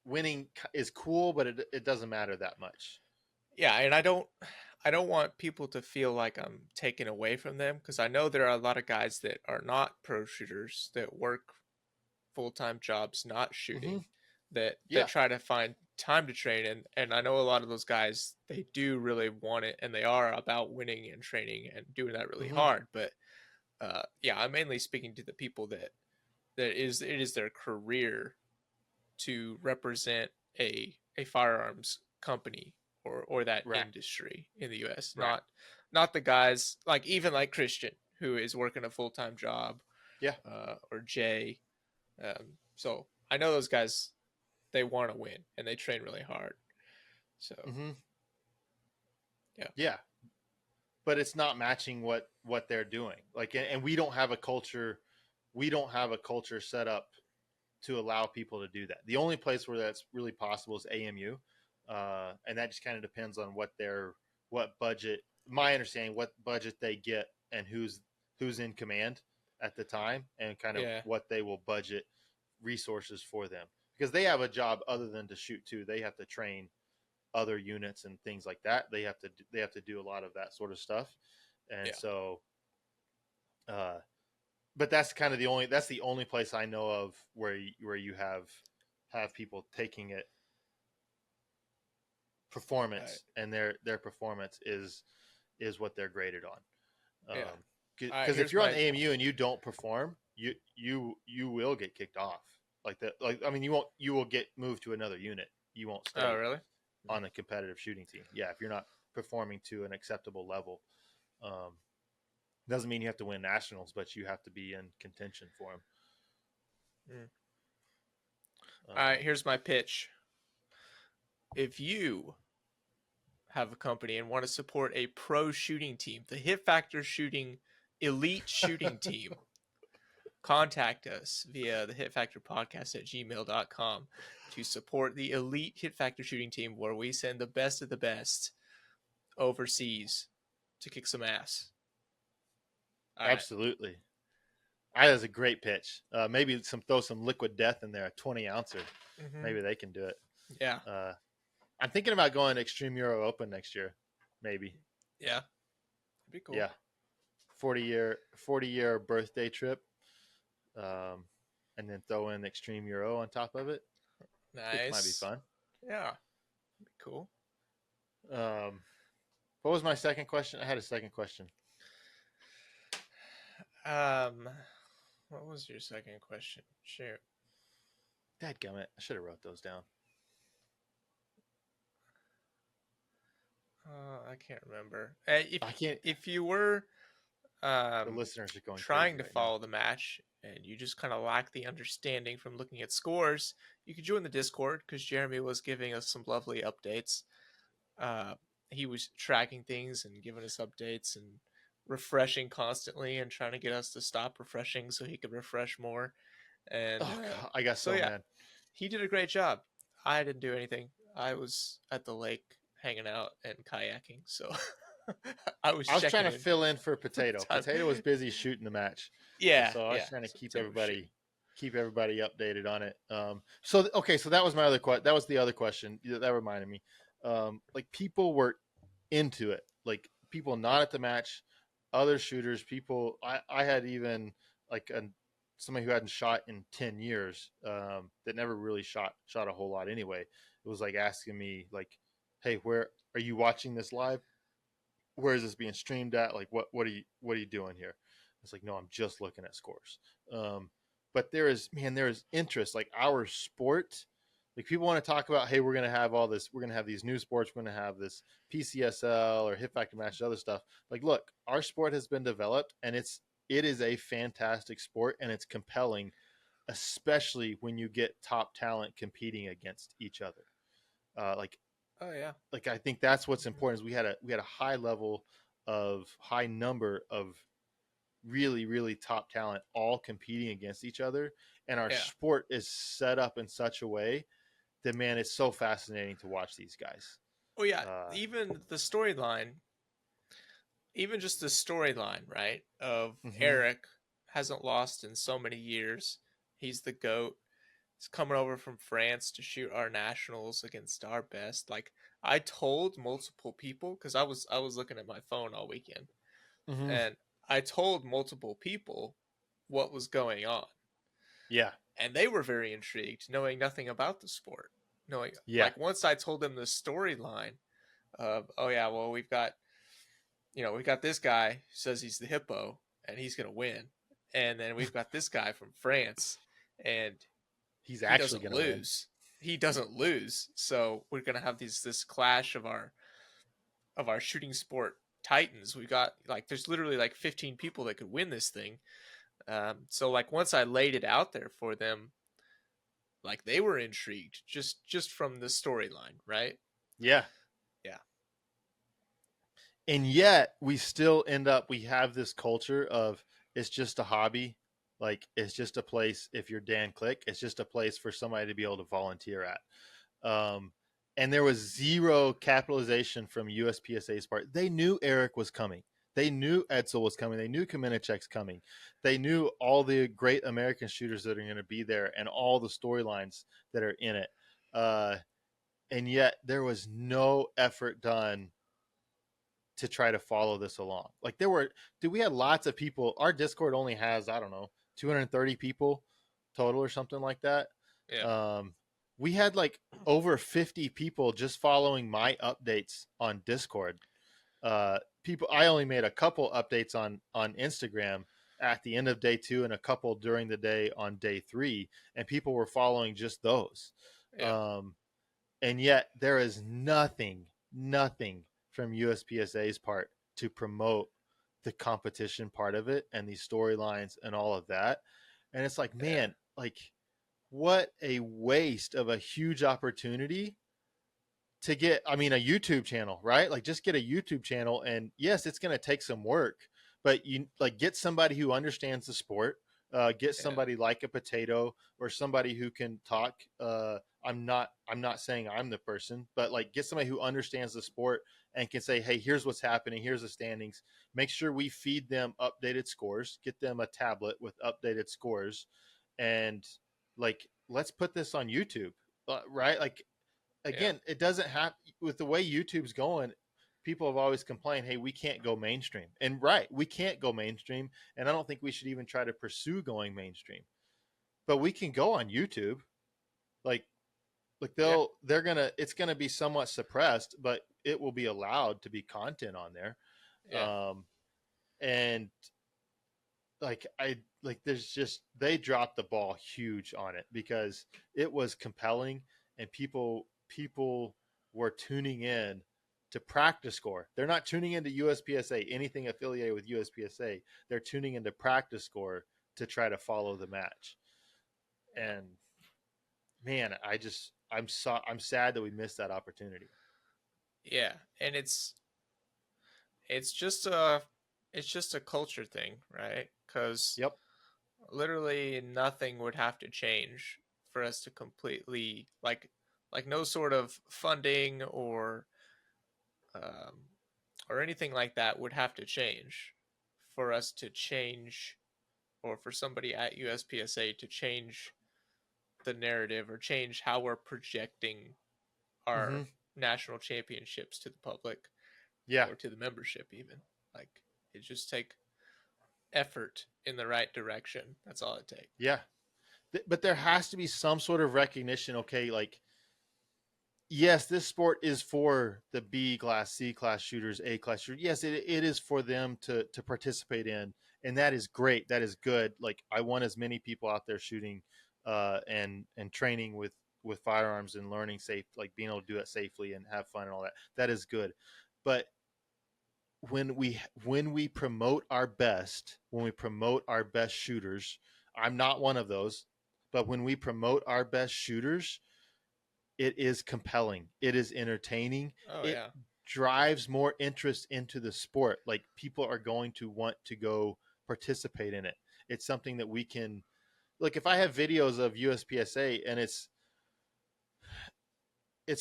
winning is cool, but it doesn't matter that much. Yeah, and I don't want people to feel like I'm taking away from them, because I know there are a lot of guys that are not pro shooters that work full-time jobs not shooting that try to find time to train, and I know a lot of those guys, they do really want it and they are about winning and training and doing that really hard, but I'm mainly speaking to the people that it is their career to represent a firearms company or that industry in the US. Not the guys like even like Christian, who is working a full-time job. Or Jay. So I know those guys, they want to win and they train really hard. So yeah, but it's not matching what they're doing. Like, and we don't have a culture. We don't have a culture set up to allow people to do that. The only place where that's really possible is AMU, and that just kind of depends on what budget. My understanding, what budget they get and who's in command at the time, and kind of what they will budget resources for them, because they have a job other than to shoot too. They have to train other units and things like that. They have to do a lot of that sort of stuff, and so. But that's kind of the only place I know of where you have people taking it performance, and their performance is what they're graded on. Because if you're on AMU and you don't perform, you will get kicked off. I mean, you will get moved to another unit. You won't stay on a competitive shooting team. Yeah, if you're not performing to an acceptable level. Doesn't mean you have to win nationals, but you have to be in contention for them. All right, here's my pitch. If you have a company and want to support a pro shooting team, the Hit Factor Shooting Elite Shooting Team, contact us via the Hit Factor Podcast at gmail.com to support the Elite Hit Factor Shooting Team, where we send the best of the best overseas to kick some ass. All right. Absolutely. That is a great pitch. Maybe throw some liquid death in there, a 20-ouncer. Mhm. Maybe they can do it. Yeah. I'm thinking about going to Extreme Euro Open next year. Maybe. Yeah. That'd be cool. Yeah. 40-year birthday trip. And then throw in Extreme Euro on top of it. Nice. It might be fun. Yeah. That'd be cool. What was my second question? I had a second question. What was your second question? Shoot. Dadgummit. I should have wrote those down. I can't remember. If you were The listeners are going trying crazy to right follow the match and you just kind of lack the understanding from looking at scores, you could join the Discord because Jeremy was giving us some lovely updates. He was tracking things and giving us updates and refreshing constantly and trying to get us to stop refreshing so he could refresh more. And now. God, I got so mad. he did a great job. I didn't do anything. I was at the lake hanging out and kayaking, so I was trying to fill in for Potato. Potato was busy shooting the match. Yeah. So I was trying to keep everybody updated on it. So that was my other question. That was the other question that reminded me. Like people were into it. Like people not at the match, other shooters, people. I had even like somebody who hadn't shot in 10 years, that never really shot a whole lot anyway. It was like asking me like, hey, where are you watching this live? Where is this being streamed at? Like, what are you doing here? It's like, no, I'm just looking at scores. But there is interest. Like our sport, like people want to talk about, hey, we're gonna have all this. We're gonna have these new sports. We're gonna have this PCSL or Hit Factor matches, other stuff. Like, look, our sport has been developed, and it is a fantastic sport, and it's compelling, especially when you get top talent competing against each other. Oh yeah. Like I think that's what's important is we had a high number of really, really top talent all competing against each other. And our sport is set up in such a way that, man, it's so fascinating to watch these guys. Oh yeah. Even just the storyline, right? Of Eric hasn't lost in so many years. He's the GOAT. He's coming over from France to shoot our nationals against our best. Like I told multiple people, because I was looking at my phone all weekend, and I told multiple people what was going on. Yeah. And they were very intrigued, knowing nothing about the sport. Like once I told them the storyline of, oh yeah, well we've got this guy who says he's the hippo and he's gonna win, and then we've got this guy from France and he's actually gonna lose. He doesn't lose, so we're gonna have this clash of our shooting sport titans. We got there's literally 15 people that could win this thing. So once I laid it out there for them, they were intrigued just from the storyline, right? Yeah. And yet we still we have this culture of it's just a hobby. Like it's just a place. If you're Dan Click, it's just a place for somebody to be able to volunteer at. And there was zero capitalization from USPSA's part. They knew Eric was coming. They knew Edsel was coming. They knew Kamenicek's coming. They knew all the great American shooters that are going to be there and all the storylines that are in it. And yet there was no effort done to try to follow this along. We had lots of people. Our Discord only has, 230 people total or something like that. Yeah. We had over 50 people just following my updates on Discord. I only made a couple updates on Instagram at the end of day 2 and a couple during the day on day 3, and people were following just those. Yeah. And yet there is nothing from USPSA's part to promote the competition part of it and these storylines and all of that. And it's man, what a waste of a huge opportunity to get, I mean, a YouTube channel, right? Like just get a YouTube channel, and yes, it's going to take some work, but you like get somebody who understands the sport, get Yeah. somebody like a Potato or somebody who can talk. I'm not saying I'm the person, but like get somebody who understands the sport and can say, hey, here's what's happening. Here's the standings. Make sure we feed them updated scores, get them a tablet with updated scores, and like, let's put this on YouTube, right? Like, Yeah. again, it doesn't have, with the way YouTube's going, people have always complained, hey, we can't go mainstream. And right, we can't go mainstream. And I don't think we should even try to pursue going mainstream. But we can go on YouTube. Like Yeah. they're gonna, it's gonna be somewhat suppressed, but it will be allowed to be content on there. Yeah. And there's just, they dropped the ball huge on it because it was compelling, and people were tuning in to practice score. They're not tuning into USPSA, anything affiliated with USPSA. They're tuning into practice score to try to follow the match. And man, I'm sad that we missed that opportunity. Yeah. And it's just a culture thing, right? Because Yep. literally nothing would have to change for us to completely like no sort of funding um, or anything like that would have to change for us to change, or for somebody at USPSA to change the narrative or change how we're projecting Mm-hmm. our national championships to the public Yeah. or to the membership even. Like, it just take effort in the right direction. That's all it takes. Yeah. But there has to be some sort of recognition. Okay, like, yes, this sport is for the B class, C class shooters, A class shooters. Yes, it is for them to participate in, and that is great. That is good. Like, I want as many people out there shooting, and training with firearms and learning safe, like being able to do it safely and have fun and all that. That is good. But when we promote our best, when we promote our best shooters, I'm not one of those, but when we promote our best shooters, it is compelling, it is entertaining, Oh it yeah. drives more interest into the sport. Like, people are going to want to go participate in it. It's something that we can, like, if I have videos of USPSA and it's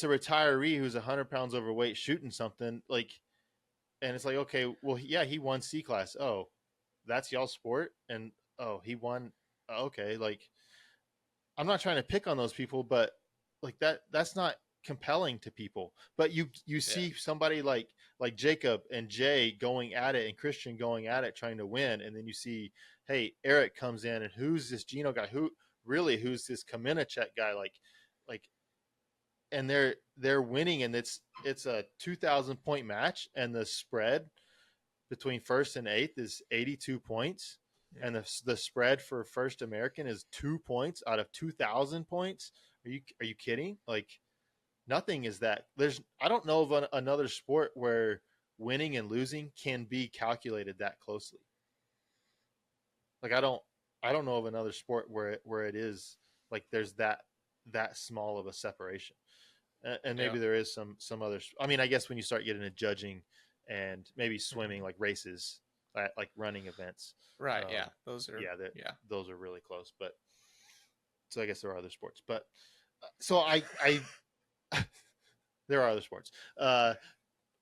a retiree who's 100 pounds overweight shooting something, like, and it's like, okay, well, yeah, he won C class. Oh, that's y'all sport. And oh, he won. Okay, like, I'm not trying to pick on those people, but like, that's not compelling to people. But you Yeah. see somebody like Jacob and Jay going at it, and Christian going at it trying to win, and then you see, hey, Eric comes in, and who's this Gino guy, who's this Kamenicek guy, like and they're winning, and it's a 2,000 point match, and the spread between first and eighth is 82 points, Yeah. and the spread for first American is 2 points out of 2,000 points. Are you kidding? Like, nothing is that. I don't know of another sport where winning and losing can be calculated that closely. Like, I don't know of another sport where it is like there's that small of a separation. And Yeah. maybe there is some others. I mean, I guess when you start getting into judging and maybe swimming, Mhm. like races, like running events, Right. Yeah. Those are. yeah, Yeah. those are really close. But so I guess there are other sports. But so I there are other sports.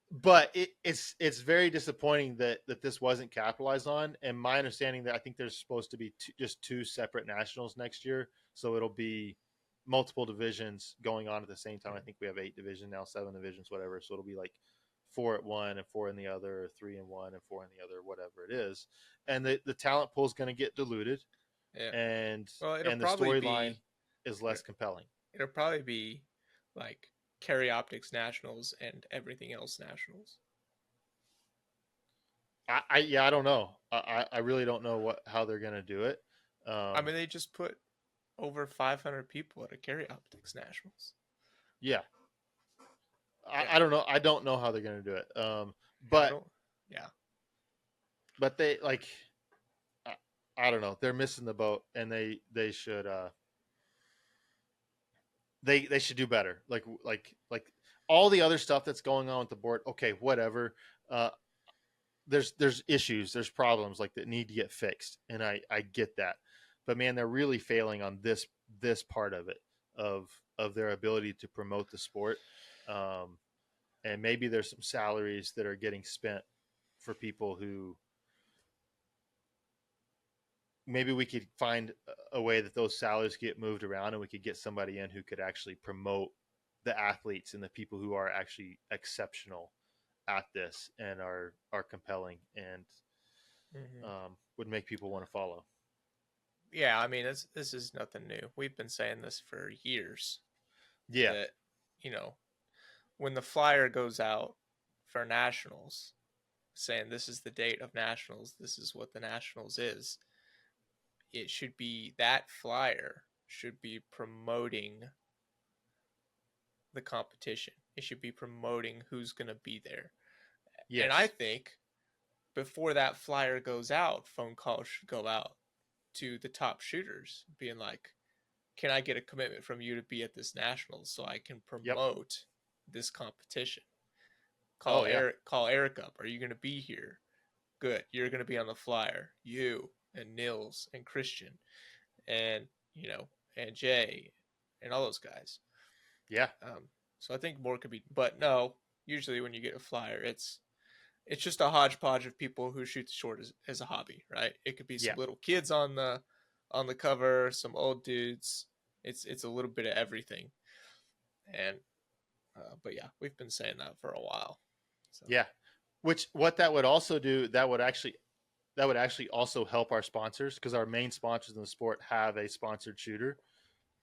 But it's very disappointing that this wasn't capitalized on. And my understanding that I think there's supposed to be just two separate nationals next year, so it'll be multiple divisions going on at the same time. I think we have 8 divisions now, 7 divisions, whatever. So it'll be like 4 at one and 4 in the other, or 3 in one and 4 in the other, whatever it is. And the talent pool is going to get diluted, Yeah. and Well, it'll and the probably storyline be. is less compelling. It'll probably be like Carry Optics Nationals and everything else Nationals. I don't know. I really don't know how they're going to do it. I mean, they just put over 500 people at a Carry Optics Nationals. Yeah. Yeah. I don't know. I don't know how they're going to do it. Yeah. But they, I don't know. They're missing the boat, and they should. they should do better. Like all the other stuff that's going on with the board. Okay, whatever. Uh, there's issues, there's problems like that need to get fixed, and I get that, but man, they're really failing on this part of it, of their ability to promote the sport. And maybe there's some salaries that are getting spent for people who maybe we could find a way that those salaries get moved around and we could get somebody in who could actually promote the athletes and the people who are actually exceptional at this and are compelling and would make people want to follow. Yeah, I mean, this is nothing new. We've been saying this for years. Yeah. That, you know, when the flyer goes out for nationals, saying this is the date of nationals, this is what the nationals is, it should be, that flyer should be promoting the competition. It should be promoting who's going to be there. Yes. And I think before that flyer goes out, phone calls should go out to the top shooters, being like, can I get a commitment from you to be at this nationals so I can promote this competition? Call Eric up. Are you going to be here? Good. You're going to be on the flyer. You and Nils and Christian and, you know, and Jay and all those guys. Yeah. So I think more could be, but no, usually when you get a flyer, it's just a hodgepodge of people who shoot the short as a hobby, right? It could be some little kids on the cover, some old dudes. It's a little bit of everything. And but yeah, we've been saying that for a while. So. Yeah. What that would also do, that would actually also help our sponsors, because our main sponsors in the sport have a sponsored shooter.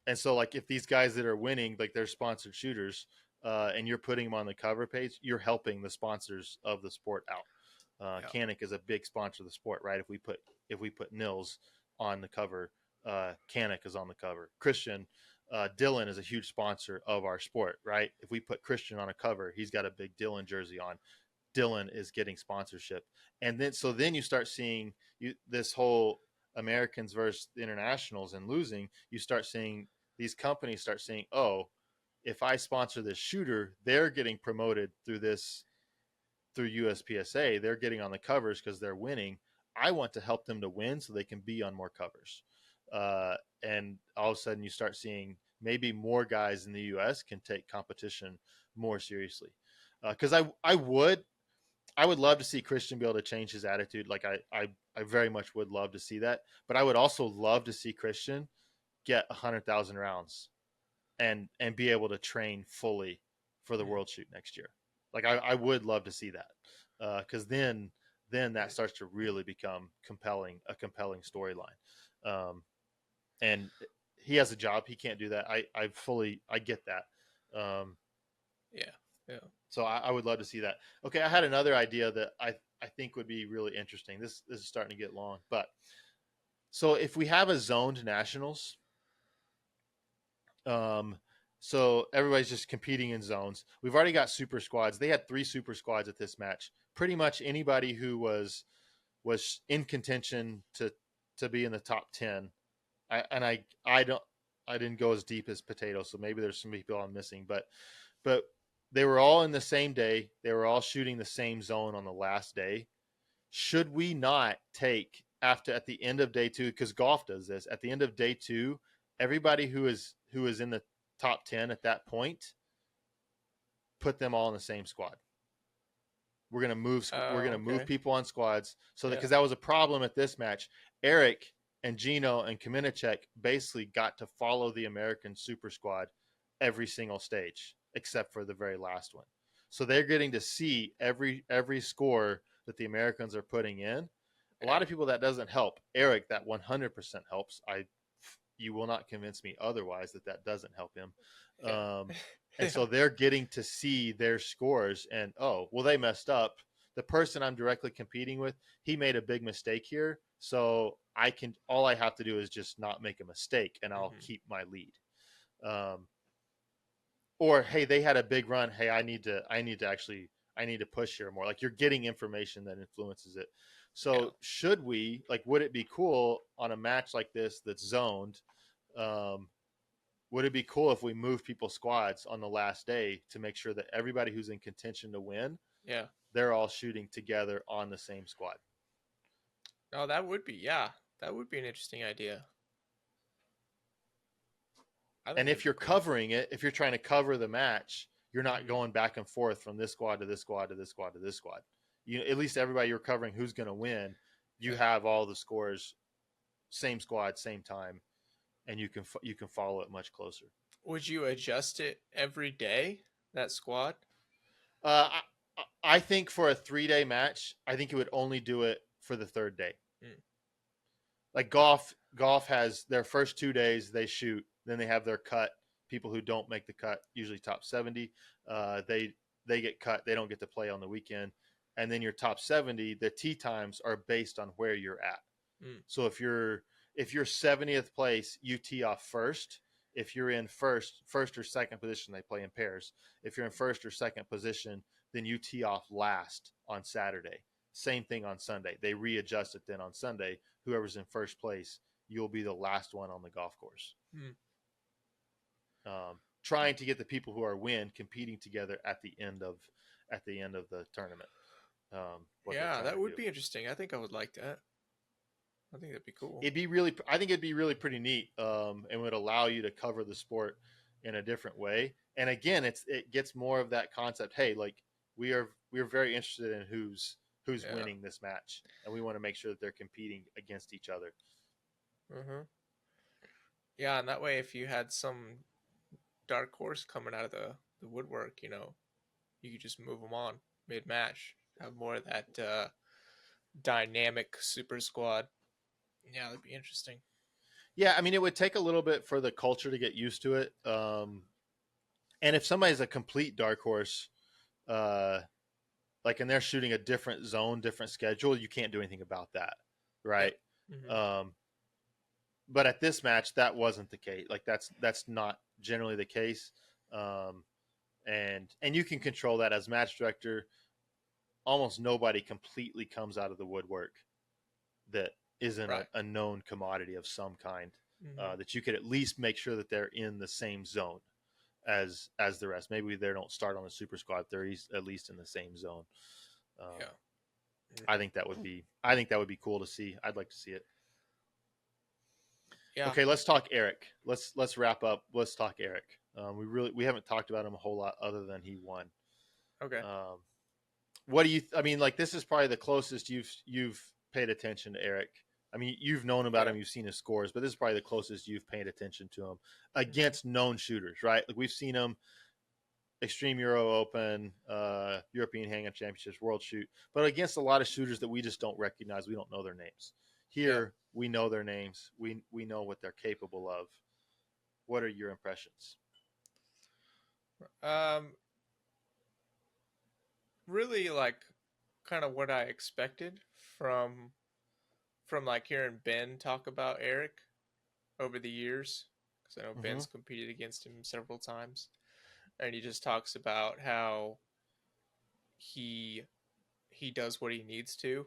And so like if these guys that are winning, like they're sponsored shooters, and you're putting them on the cover page, you're helping the sponsors of the sport out. Canik is a big sponsor of the sport, right? If we put Nils on the cover, Canik is on the cover. Christian, Dylan is a huge sponsor of our sport, right? If we put Christian on a cover, he's got a big Dylan jersey on. Dylan is getting sponsorship. And then you start seeing this whole Americans versus internationals and losing. You start seeing these companies start saying, oh, if I sponsor this shooter, they're getting promoted through USPSA. They're getting on the covers because they're winning. I want to help them to win so they can be on more covers. And all of a sudden you start seeing maybe more guys in the U.S. can take competition more seriously. Because I would love to see Christian be able to change his attitude. Like I very much would love to see that. But I would also love to see Christian get 100,000 rounds and be able to train fully for the World Shoot next year. Like I would love to see that, because then that starts to really become a compelling storyline. And he has a job; he can't do that. I get that. Yeah. So I would love to see that. Okay, I had another idea that I think would be really interesting. This is starting to get long, but so if we have a zoned nationals, so everybody's just competing in zones. We've already got super squads. They had 3 super squads at this match. Pretty much anybody who was in contention to be in the top 10. I didn't go as deep as Potato, so maybe there's some people I'm missing, but they were all in the same day. They were all shooting the same zone on the last day. Should we not take at the end of day 2, because golf does this, at the end of day 2, everybody who is in the top 10 at that point, put them all in the same squad. We're gonna move people on squads, so that, because that was a problem at this match. Eric and Gino and Kamenicek basically got to follow the American super squad every single stage except for the very last one. So they're getting to see every score that the Americans are putting in. A lot of people that doesn't help. Eric, that 100% helps. You will not convince me otherwise that doesn't help him. And so they're getting to see their scores and, oh, well, they messed up. The person I'm directly competing with, he made a big mistake here. So all I have to do is just not make a mistake and I'll keep my lead. Or, hey, they had a big run. Hey, I need to push here more. Like, you're getting information that influences it. So should we, would it be cool on a match like this that's zoned, would it be cool if we move people's squads on the last day to make sure that everybody who's in contention to win, Yeah. they're all shooting together on the same squad? Oh, that would be, yeah. That would be an interesting idea. I think And that'd if be you're cool. covering it, if you're trying to cover the match, you're not going back and forth from this squad to this squad to this squad to this squad. You at least everybody you're covering who's going to win, you Yeah. have all the scores, same squad, same time, and you can follow it much closer. Would you adjust it every day, that squad? Uh, I think for a 3-day match, I think it would only do it for the third day. Mm. Like golf has their first 2 days they shoot, then they have their cut. People who don't make the cut, usually top 70, they get cut. They don't get to play on the weekend. And then your top 70, the tee times are based on where you're at. Mm. So if you're 70th place, you tee off first. If you're in first or second position, they play in pairs. If you're in first or second position, then you tee off last on Saturday. Same thing on Sunday. They readjust it then on Sunday. Whoever's in first place, you'll be the last one on the golf course. Mm. Trying to get the people who are competing together at the end of the tournament. Yeah, that would be interesting. I think I would like that. I think that'd be cool. I think it'd be really pretty neat, and would allow you to cover the sport in a different way. And again, it gets more of that concept. Hey, like we are very interested in who's winning this match, and we want to make sure that they're competing against each other. Mm-hmm. Yeah, and that way, if you had some dark horse coming out of the woodwork, you could just move them on mid-match. Have more of that dynamic super squad. Yeah, that'd be interesting. Yeah, I mean, it would take a little bit for the culture to get used to it. And if somebody's a complete dark horse, like, and they're shooting a different zone, different schedule, you can't do anything about that, right? Mm-hmm. But at this match, that wasn't the case. Like, that's not generally the case. And you can control that as match director. Almost nobody completely comes out of the woodwork that isn't a known commodity of some kind. Mm-hmm. That you could at least make sure that they're in the same zone as the rest. Maybe they don't start on the super squad; they're at least in the same zone. Yeah, I think that would be cool to see. I'd like to see it. Yeah. Okay, let's talk Eric. Let's wrap up. Let's talk Eric. We haven't talked about him a whole lot other than he won. Okay. What do you? I mean, like, this is probably the closest you've paid attention to Eric. I mean, you've known about him, you've seen his scores, but this is probably the closest you've paid attention to him against known shooters, right? Like, we've seen him Extreme Euro Open, European Hang-On Championships, World Shoot, but against a lot of shooters that we just don't recognize. We don't know their names. Here, we know their names. We know what they're capable of. What are your impressions? Really, like, kind of what I expected from like hearing Ben talk about Eric over the years, because I know Ben's competed against him several times, and he just talks about how he does what he needs to,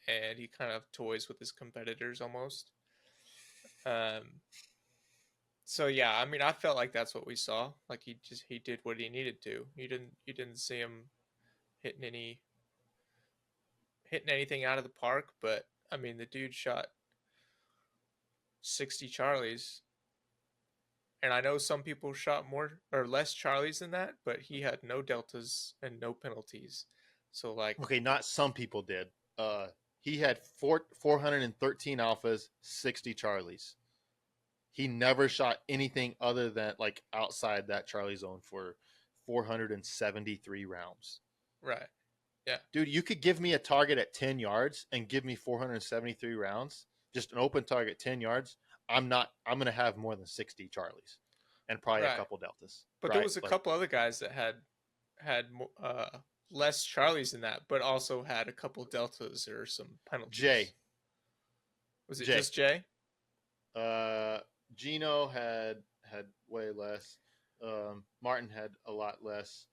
and he kind of toys with his competitors almost. So yeah, I mean, I felt like that's what we saw. Like, he did what he needed to. You didn't see him hitting anything out of the park, but I mean, the dude shot 60 Charlies, and I know some people shot more or less Charlies than that, but he had no deltas and no penalties. So, like, okay, not some people did. He had 413 alphas, 60 Charlies. He never shot anything other than, like, outside that Charlie zone for 473 rounds. Right. Yeah. Dude, you could give me a target at 10 yards and give me 473 rounds, just an open target 10 yards. I'm going to have more than 60 Charlies and probably a couple deltas. But there was a couple other guys that had less Charlies than that, but also had a couple deltas or some penalties. Jay. Was it just Jay? Gino had way less. Martin had a lot less.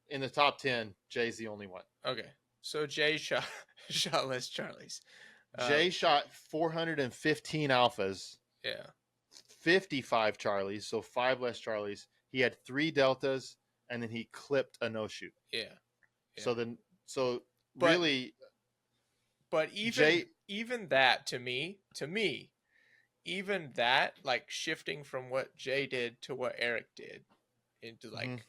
In the top 10, Jay's the only one. Okay, so Jay shot less Charlies. Jay shot 415 alphas. Yeah. 55 Charlies, so 5 less Charlies. He had 3 Deltas, and then he clipped a no shoot. Yeah. So then, But really, but Jay, even that to me, even that, like shifting from what Jay did to what Eric did into like, Mhm.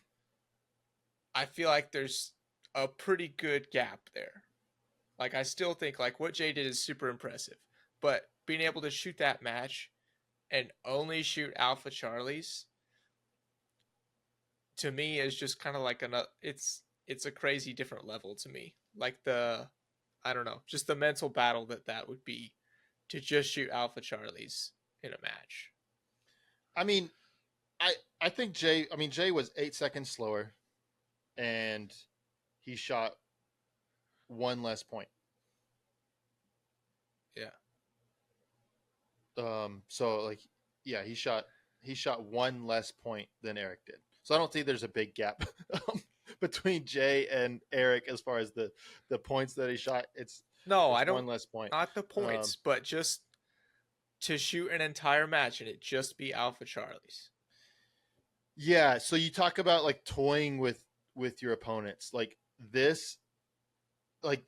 I feel like there's a pretty good gap there. Like I still think like what Jay did is super impressive, but being able to shoot that match and only shoot Alpha Charlies to me is just kind of like it's a crazy different level to me. Like I don't know, just the mental battle that would be to just shoot Alpha Charlies in a match. I mean, I think Jay was 8 seconds slower, and he shot 1 less point. Yeah. So like, yeah, he shot 1 less point than Eric did. So I don't think there's a big gap between Jay and Eric as far as the points that he shot. No, I It's 1 don't. less point. Not the points, but just to shoot an entire match and it just be Alpha Charlies. Yeah, so you talk about like toying with your opponents. Like this, like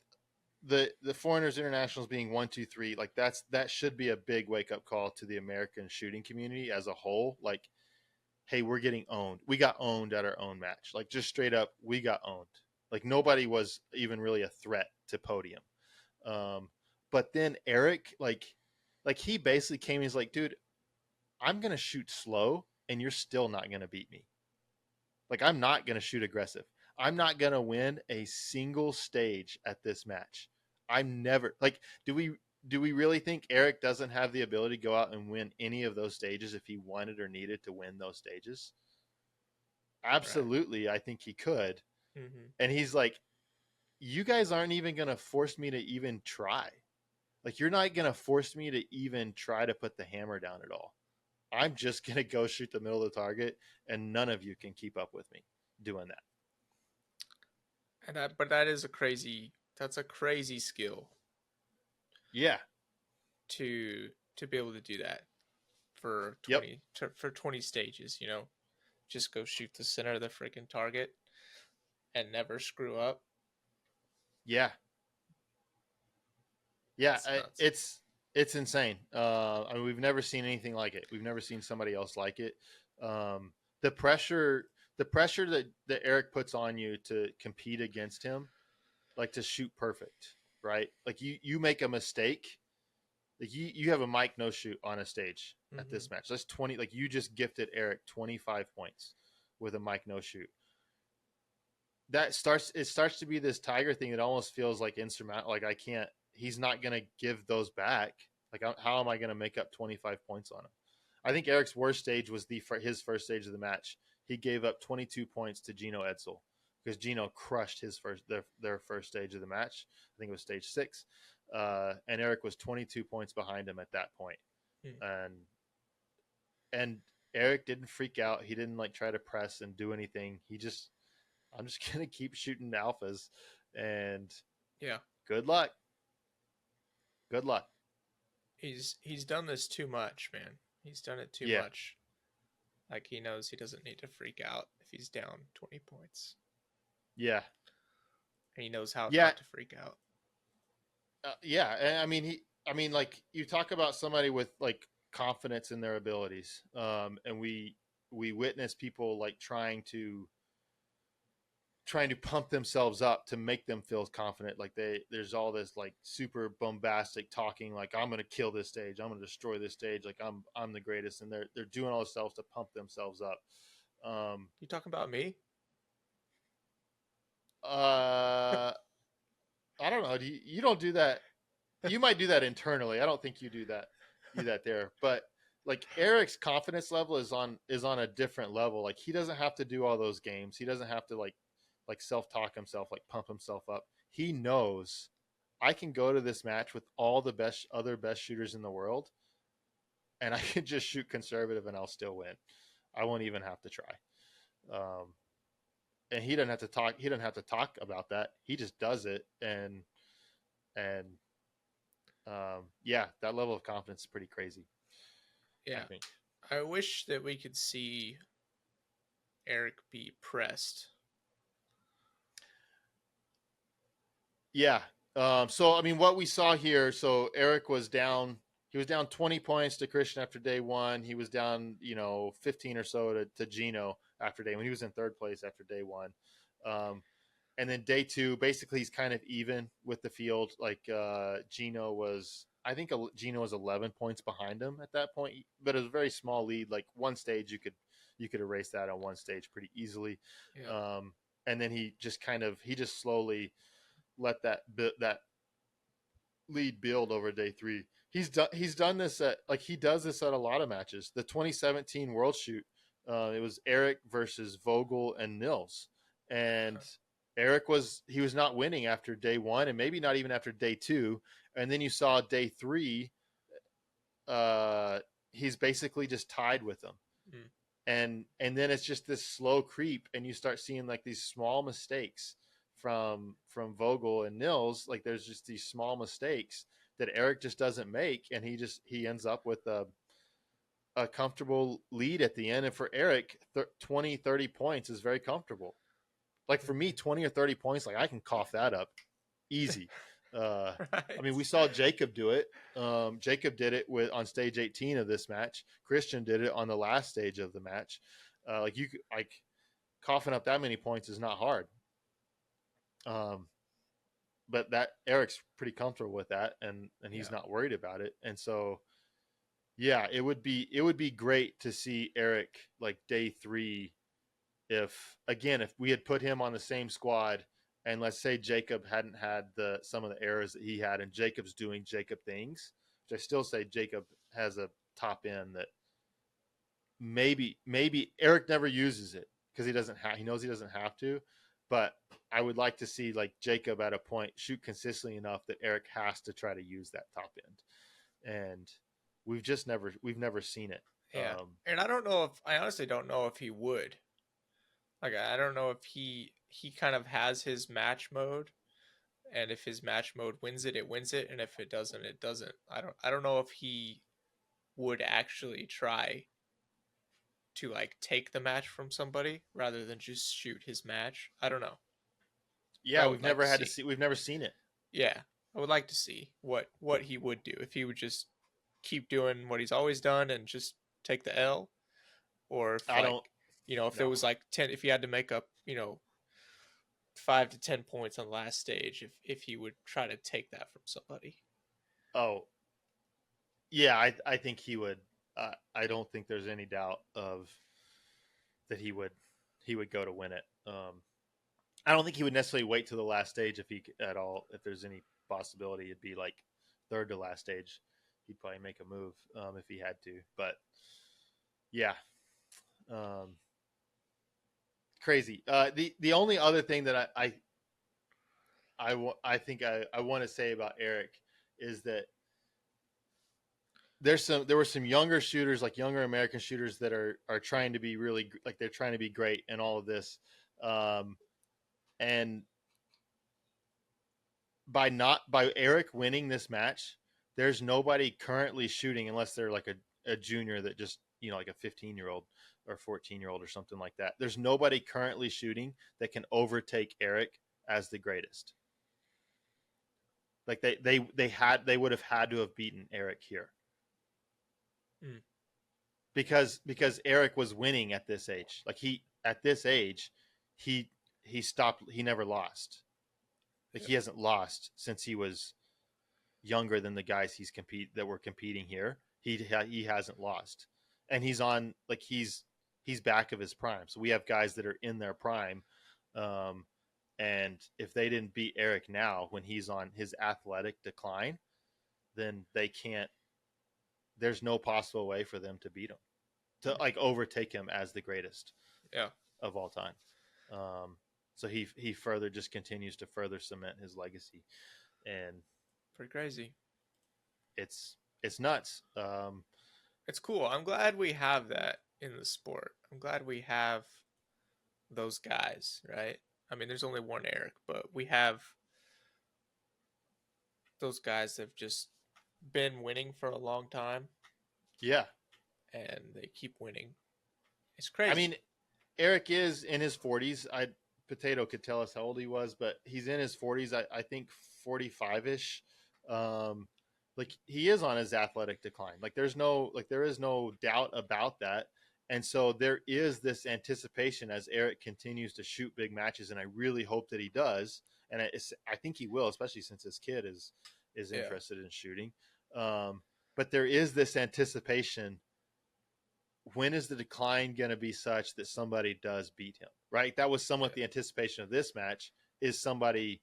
the foreigners internationals being 1, 2, 3, like that should be a big wake up call to the American shooting community as a whole. Like, hey, we're getting owned. We got owned at our own match. Like just straight up, we got owned. Like nobody was even really a threat to podium. But then Eric, like he basically came. He's like, dude, I'm gonna shoot slow, and you're still not gonna beat me. Like I'm not gonna shoot aggressive. I'm not gonna win a single stage at this match. I'm never like. Do we really think Eric doesn't have the ability to go out and win any of those stages if he wanted or needed to win those stages? Absolutely, right. I think he could. Mm-hmm. And he's like, you guys aren't even going to force me to even try. Like, you're not going to force me to even try to put the hammer down at all. I'm just going to go shoot the middle of the target, and none of you can keep up with me doing that. But that's a crazy skill. Yeah. To be able to do that for 20 stages, just go shoot the center of the freaking target and never screw up. Yeah. Yeah, it's insane. I mean, we've never seen anything like it. We've never seen somebody else like it. The pressure that Eric puts on you to compete against him, like to shoot perfect, right? Like you make a mistake, like you have a mic no shoot on a stage at this match. That's 20. Like you just gifted Eric 25 points with a mic no shoot. It starts to be this Tiger thing that almost feels like insurmountable. Like he's not going to give those back. Like how am I going to make up 25 points on him? I think Eric's worst stage was his first stage of the match. He gave up 22 points to Gino Edsel because Gino crushed their first stage of the match. I think it was stage 6. And Eric was 22 points behind him at that point. And Eric didn't freak out. He didn't like try to press and do anything. I'm just going to keep shooting alphas, and yeah, good luck. Good luck. He's done this too much, man. He's done it too much. Like he knows he doesn't need to freak out if he's down 20 points. Yeah. And he knows how not to freak out. Yeah, and I mean, like you talk about somebody with like confidence in their abilities, and we witness people like trying to pump themselves up to make them feel confident. Like there's all this like super bombastic talking, like I'm gonna kill this stage, I'm gonna destroy this stage, like I'm the greatest, and they're doing all this stuff to pump themselves up. You talking about me? I don't know. You don't do that. You might do that internally. I don't think you do that there. But like Eric's confidence level is on a different level. Like he doesn't have to do all those games. He doesn't have to like self-talk himself, like pump himself up. He knows I can go to this match with all the other best shooters in the world, and I can just shoot conservative and I'll still win. I won't even have to try. And he doesn't have to talk. He doesn't have to talk about that. He just does it, and yeah, that level of confidence is pretty crazy. Yeah, I wish that we could see Eric be pressed. Yeah. So I mean, what we saw here. So Eric was down. He was down 20 points to Christian after day one. He was down, 15 or so to Gino after day when he was in third place after day one. And then day two, basically he's kind of even with the field. Like Gino was, I think Gino was 11 points behind him at that point, but it was a very small lead. Like one stage, you could erase that on one stage pretty easily. Yeah. And then he just slowly let that lead build over day three. He's done this he does this at a lot of matches. The 2017 World Shoot, it was Eric versus Vogel and Nils, and Eric was not winning after day one, and maybe not even after day two, and then you saw day three. He's basically just tied with them, and then it's just this slow creep, and you start seeing like these small mistakes from Vogel and Nils. Like there's just these small mistakes that Eric just doesn't make, and he ends up with a comfortable lead at the end. And for Eric, 20, 30 points is very comfortable. Like for me, 20 or 30 points, like I can cough that up easy. Right. I mean, we saw Jacob do it. Jacob did it on stage 18 of this match. Christian did it on the last stage of the match. Coughing up that many points is not hard. But that Eric's pretty comfortable with that, and he's not worried about it. And so, yeah, it would be great to see Eric like day three. If we had put him on the same squad, and let's say Jacob hadn't had some of the errors that he had, and Jacob's doing Jacob things, which I still say Jacob has a top end that maybe Eric never uses it because he knows he doesn't have to. But I would like to see like Jacob at a point shoot consistently enough that Eric has to try to use that top end, and we've never seen it. Yeah, and I honestly don't know if he would. Like I don't know if he kind of has his match mode, and if his match mode wins it, it wins it, and if it doesn't, it doesn't. I don't know if he would actually try to like take the match from somebody rather than just shoot his match. I don't know. Yeah, we've never seen it. Yeah, I would like to see what he would do if he would just keep doing what he's always done and just take the L, or if it was like 10, if he had to make up 5 to 10 points on the last stage, if he would try to take that from somebody. Oh, yeah, I think he would. I don't think there's any doubt of that he would go to win it. I don't think he would necessarily wait to the last stage if there's any possibility. It'd be like third to last stage. He'd probably make a move if he had to. But yeah, crazy. The only other thing that I think I want to say about Eric is that there were some younger shooters, like younger American shooters, that are trying to be really, like, they're trying to be great in all of this, and by Eric winning this match, there's nobody currently shooting, unless they're like a junior that just like a 15-year-old or 14-year-old or something like that. There's nobody currently shooting that can overtake Eric as the greatest. Like they would have had to have beaten Eric here. Because Eric was winning at this age. Like at this age, he stopped. He never lost. Like he hasn't lost since he was younger than the guys that were competing here. He hasn't lost, and he's on, like, he's back of his prime. So we have guys that are in their prime, and if they didn't beat Eric now when he's on his athletic decline, then they can't. There's no possible way for them to beat him, to like overtake him as the greatest of all time. So he further just continues to further cement his legacy, and pretty crazy. It's nuts. It's cool. I'm glad we have that in the sport. I'm glad we have those guys, right? I mean, there's only one Eric, but we have those guys that have just been winning for a long time. Yeah. and they keep winning. It's crazy. I mean, Eric is in his 40s. Potato could tell us how old he was, but he's in his 40s. I think 45ish. Like he is on his athletic decline. Like there is no doubt about that. And so there is this anticipation as Eric continues to shoot big matches, and I really hope that he does. And I think he will, especially since his kid is interested in shooting. But there is this anticipation. When is the decline going to be such that somebody does beat him? Right. That was somewhat the anticipation of this match. Is somebody?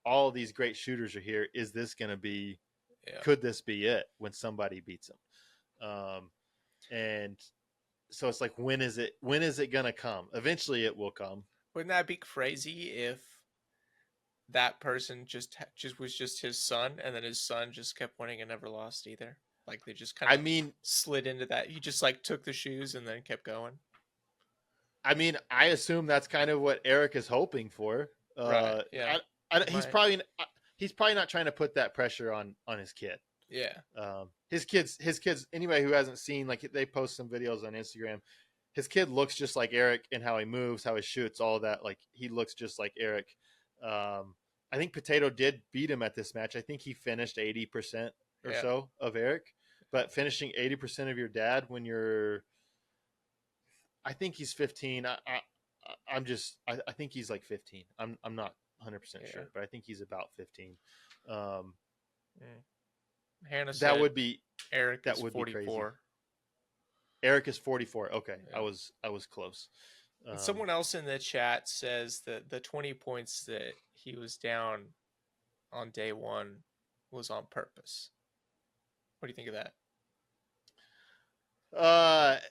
All these great shooters are here. Is this going to be? Yeah. Could this be it when somebody beats him? And so it's like, when is it going to come? Eventually it will come. Wouldn't that be crazy if that person just was just his son, and then his son just kept winning and never lost either? Like they just kind of slid into that. He just like took the shoes and then kept going. I mean, I assume that's kind of what Eric is hoping for. Right. Yeah. He's probably not trying to put that pressure on his kid. Yeah. His kids, anybody who hasn't seen, like they post some videos on Instagram, his kid looks just like Eric in how he moves, how he shoots, all that. Like he looks just like Eric. I think Potato did beat him at this match. I think he finished 80% or so of Eric, but finishing 80% of your dad when you're, I think he's 15. I think he's like 15. I'm not 100% sure, but I think he's about 15. Hannah said that would be Eric. That would 44. Be crazy. Eric is 44. Okay, yeah. I was close. Someone else in the chat says that the 20 points that he was down on day one was on purpose. What do you think of that?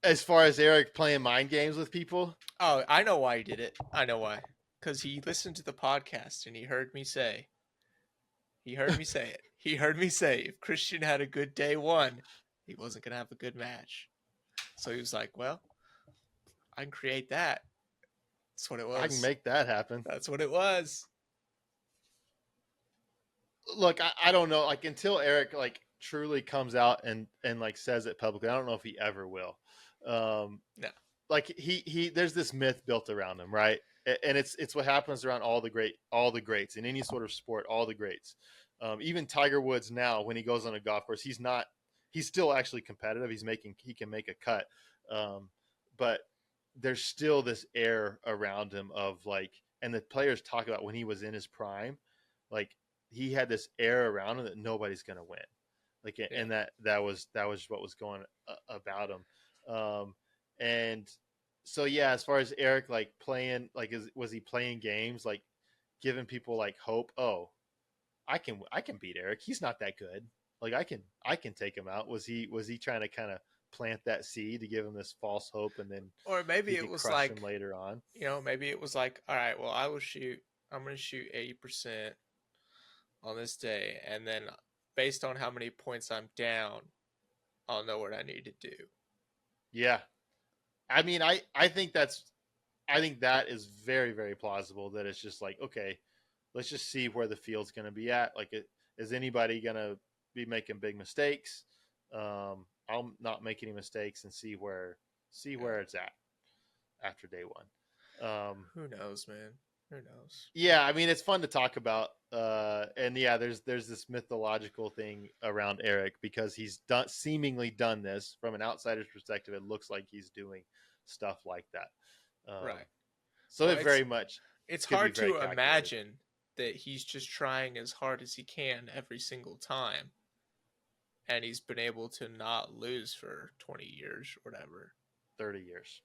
As far as Eric playing mind games with people? Oh, I know why he did it. I know why. Because he listened to the podcast and he heard me say it. He heard me say if Christian had a good day one, he wasn't going to have a good match. So he was like, well, I can create that. That's what it was. I can make that happen. That's what it was. Look, I don't know. Like until Eric like truly comes out and like says it publicly, I don't know if he ever will. No. Like he there's this myth built around him, right? And it's what happens around all the greats in any sort of sport, all the greats. Even Tiger Woods now, when he goes on a golf course, he's still actually competitive. He can make a cut. But there's still this air around him of like, and the players talk about when he was in his prime, like he had this air around him that nobody's going to win. Like, and that was what was going about him. And so, yeah, as far as Eric, like playing, like, was he playing games, like giving people like hope? Oh, I can beat Eric. He's not that good. Like I can take him out. Was he trying to kind of plant that seed to give him this false hope, and then, or maybe it was like him later on, maybe it was like, all right, well, I'm going to shoot 80% on this day. And then based on how many points I'm down, I'll know what I need to do. Yeah. I mean, I think that is very, very plausible, that it's just like, okay, let's just see where the field's going to be at. Like, is anybody going to be making big mistakes? I'll not make any mistakes and see where it's at after day one. Who knows, man? Who knows? Yeah. I mean, it's fun to talk about. And yeah, there's this mythological thing around Eric because he's seemingly done this from an outsider's perspective. It looks like he's doing stuff like that. Right. So well, it's hard to imagine that he's just trying as hard as he can every single time. And he's been able to not lose for 20 years or whatever. 30 years.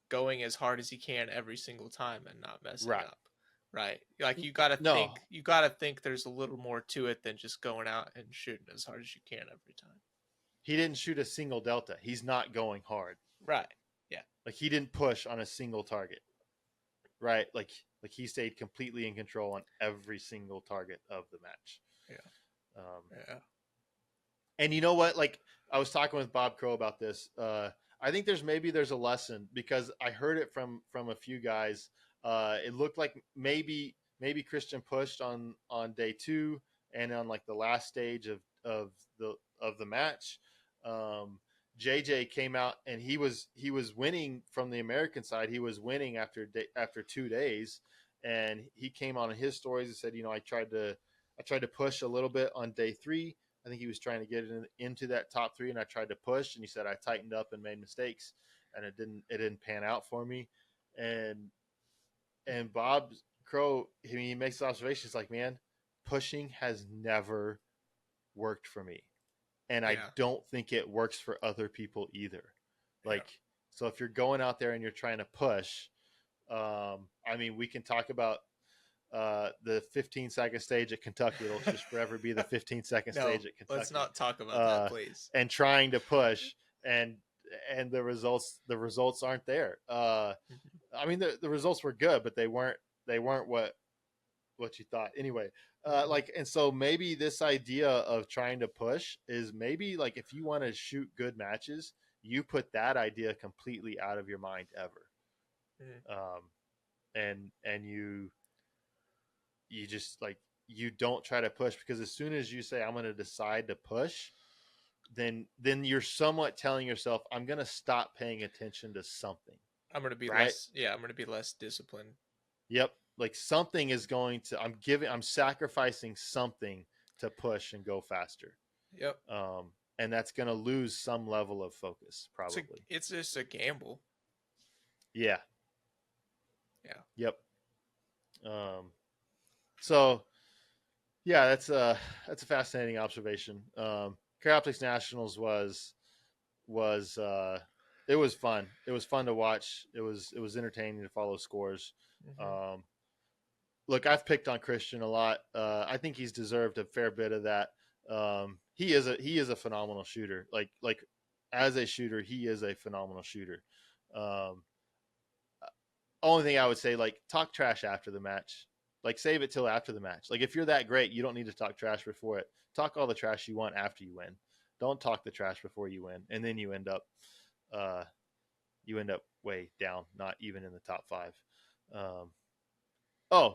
Going as hard as he can every single time and not messing up. Right. Like you gotta think there's a little more to it than just going out and shooting as hard as you can every time. He didn't shoot a single delta. He's not going hard. Right. Yeah. Like he didn't push on a single target. Right. Like he stayed completely in control on every single target of the match. Yeah. Yeah. And you know what? Like I was talking with Bob Crow about this. I think there's a lesson because I heard it from a few guys. It looked like maybe Christian pushed on day two and on like the last stage of the match. JJ came out and he was winning from the American side. He was winning after 2 days, and he came on his stories and said, I tried to push a little bit on day 3. I think he was trying to get into that top 3, and I tried to push, and he said I tightened up and made mistakes, and it didn't pan out for me. And Bob Crow, he makes the observation. It's like, man, pushing has never worked for me. And I don't think it works for other people either. So if you're going out there and you're trying to push, we can talk about the 15-second stage at Kentucky. It'll just forever be the 15-second stage at Kentucky. Let's not talk about that, please. And trying to push, and the results aren't there. The results were good, but they weren't what you thought. Anyway, and so maybe this idea of trying to push is maybe like, if you want to shoot good matches, you put that idea completely out of your mind ever. And you just you don't try to push, because as soon as you say, I'm going to decide to push, then you're somewhat telling yourself, I'm going to stop paying attention to something. I'm going to be I'm going to be less disciplined. Yep. Like something is going to, I'm sacrificing something to push and go faster. Yep. And that's going to lose some level of focus, probably. It's just a gamble. Yeah. Yeah. Yep. So yeah, that's a fascinating observation. Optics Nationals was it was fun. It was fun to watch. It was entertaining to follow scores. Mm-hmm. Look, I've picked on Christian a lot. I think he's deserved a fair bit of that. He is a phenomenal shooter. Like as a shooter, he is a phenomenal shooter. Only thing I would say, talk trash after the match. Save it till after the match. If you're that great, you don't need to talk trash before it. Talk all the trash you want after you win. Don't talk the trash before you win, and then you end up way down, not even in the top 5.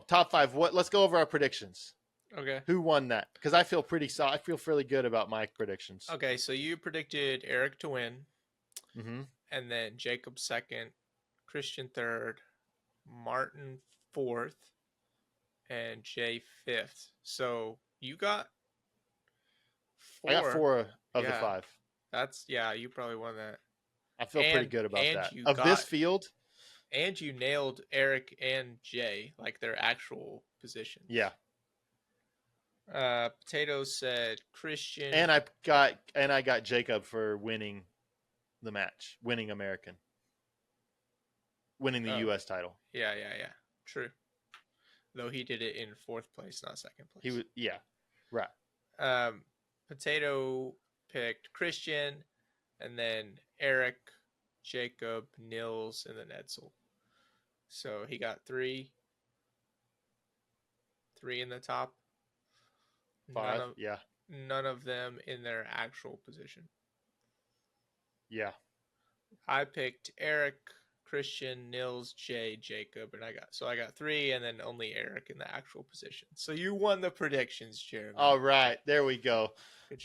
Top 5. Let's go over our predictions. Okay. Who won that? Because I feel I feel fairly good about my predictions. Okay, so you predicted Eric to win, mm-hmm. and then Jacob second, Christian third, Martin fourth, and Jay fifth. So you got 4. I got 4 of the 5. You probably won that. I feel pretty good about that. Of this field. And you nailed Eric and Jay, their actual positions. Yeah. Potatoes said Christian. And I got Jacob for winning the match, winning American. Winning the US title. Yeah. True. Though he did it in 4th place, not 2nd place. He was right. Potato picked Christian, and then Eric, Jacob, Nils, and then Edsel. So he got 3 in the top. 5, None of them in their actual position. Yeah. I picked Eric, Christian, Nils, Jay, Jacob, and I got 3, and then only Eric in the actual position. So you won the predictions, Jeremy. All right, there we go.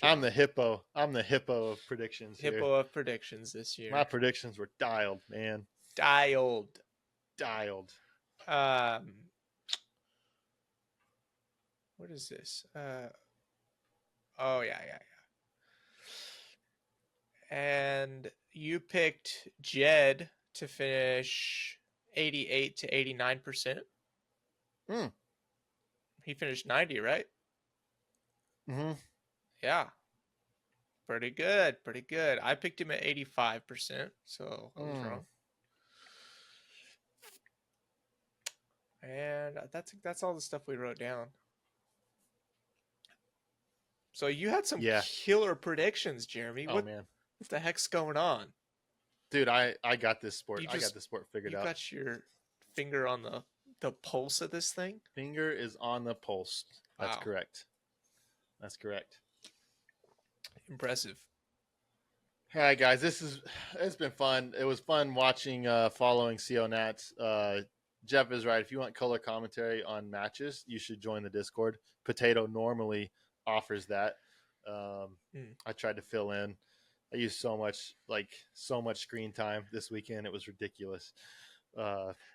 I'm the hippo. I'm the hippo of predictions. Hippo of predictions this year. My predictions were dialed, man. Dialed. What is this? Yeah. And you picked Jed to finish 88 to 89%. He finished 90, right? Mm-hmm. Yeah. Pretty good. I picked him at 85%, so I was wrong. And that's all the stuff we wrote down. So you had some killer predictions, Jeremy. Man. What the heck's going on? Dude, I got this sport. I got this sport figured out. You got your finger on the pulse of this thing? Finger is on the pulse. That's correct. Impressive. All right, guys. It's been fun. It was fun watching, following CO Nats. Jeff is right. If you want color commentary on matches, you should join the Discord. Potato normally offers that. I tried to fill in. I used so much screen time this weekend. It was ridiculous.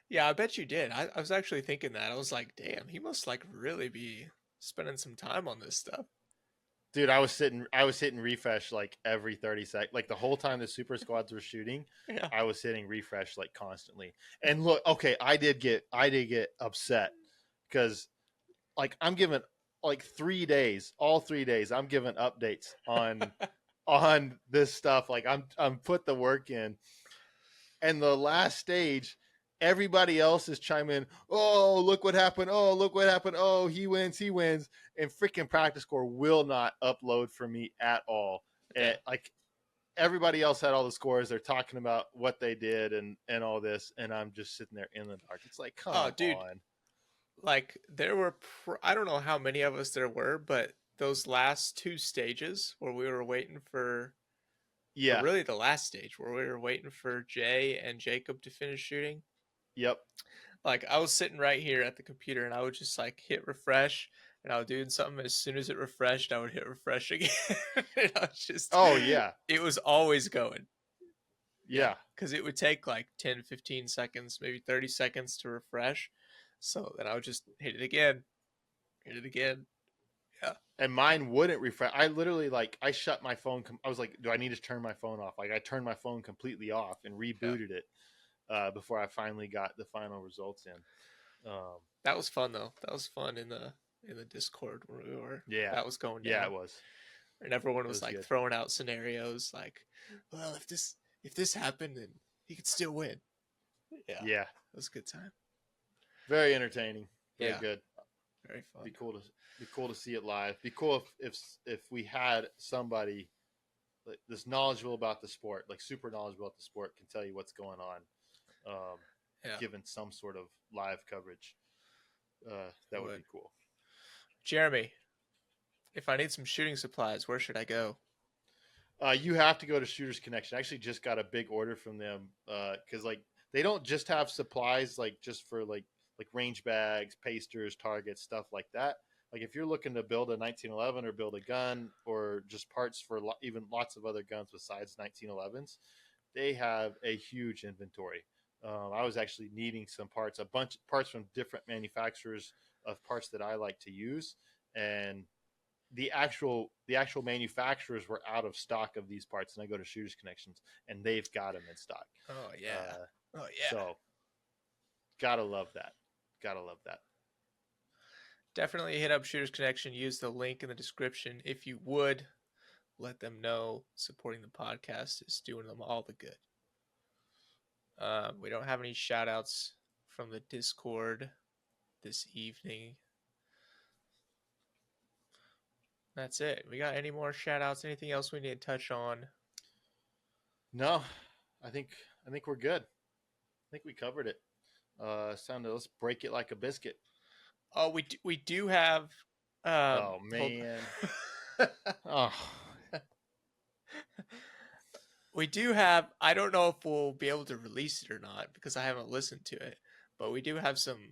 Yeah, I bet you did. I was actually thinking that. I was like, damn, he must like really be spending some time on this stuff. Dude, I was hitting refresh like every 30 seconds. Like the whole time the super squads were shooting, Yeah. I was hitting refresh like constantly. And look, okay, I did get upset because like I'm giving like 3 days, all 3 days, I'm giving updates on on this stuff. Like I'm put the work in. And the last stage, everybody else is chiming in. Oh, look what happened. Oh, look what happened. Oh, he wins. He wins. And freaking practice score will not upload for me at all. Yeah. And like everybody else had all the scores. They're talking about what they did and all this, and I'm just sitting there in the dark. It's like, come dude, on. like there were, I don't know how many of us there were, but those last two stages where we were waiting for, Yeah. really the last stage where we were waiting for Jay and Jacob to finish shooting. Yep. Like I was sitting right here at the computer and I would just like hit refresh and I was doing something. As soon as it refreshed, I would hit refresh again. And I was just, Oh, yeah. it was always going. Yeah. Because it would take like 10, 15 seconds, maybe 30 seconds to refresh. So then I would just hit it again. Yeah. And mine wouldn't refresh. I literally I shut my phone. I was like, do I need to turn my phone off? Like I turned my phone completely off and rebooted it before I finally got the final results in. That was fun though. That was fun in the Discord where we were. Yeah. That was going down. Yeah, it was. And everyone was like good. throwing out scenarios like, well, if this happened, then he could still win. Yeah. Yeah. It was a good time. Very entertaining. Very good. Very fun. Be cool to see it live. Be cool if we had somebody like this knowledgeable about the sport, like super knowledgeable about the sport, can tell you what's going on. Given some sort of live coverage, that would be cool. Jeremy, if I need some shooting supplies, where should I go? You have to go to Shooters Connection. I actually just got a big order from them because like they don't just have supplies like just for like range bags, pasters, targets, stuff like that. Like if you're looking to build a 1911 or build a gun or just parts for even lots of other guns besides 1911s, they have a huge inventory. I was actually needing some parts, a bunch of parts from different manufacturers of parts that I like to use, and the actual manufacturers were out of stock of these parts, and I go to Shooters Connections and they've got them in stock. Oh yeah. So gotta love that. Definitely hit up Shooters Connection. Use the link in the description if you would. Let them know supporting the podcast is doing them all the good. We don't have any shout outs from the Discord this evening. That's it. We got any more shout outs? Anything else we need to touch on? No, I think we're good. I think we covered it. Let's break it like a biscuit. Oh, we do have. Oh man. Oh. We do have. I don't know if we'll be able to release it or not because I haven't listened to it. But we do have some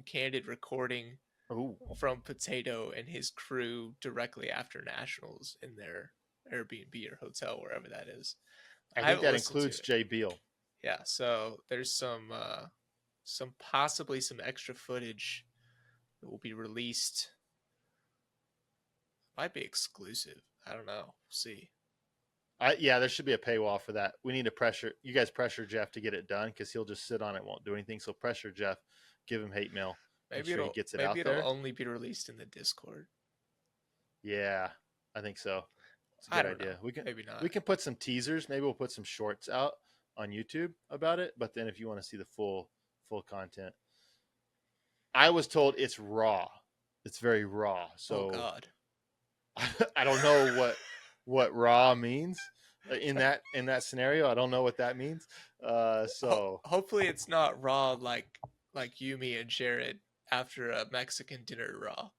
candid recording from Potato and his crew directly after Nationals in their Airbnb or hotel, wherever that is. I think that includes Jay Beal. Yeah, so there's some possibly some extra footage that will be released. Might be exclusive. I don't know. We'll see. Yeah, there should be a paywall for that. We need to you guys pressure Jeff to get it done because he'll just sit on it, won't do anything. So pressure Jeff, give him hate mail. Maybe he gets it out there. Maybe it'll only be released in the Discord. Yeah, I think so. It's a good idea. Maybe not. We can put some teasers. Maybe we'll put some shorts out on YouTube about it. But then if you want to see the full content, I was told it's raw. It's very raw. So oh God. I don't know what raw means in that scenario. I don't know what that means. So hopefully it's not raw like you, me, and Jared after a Mexican dinner raw.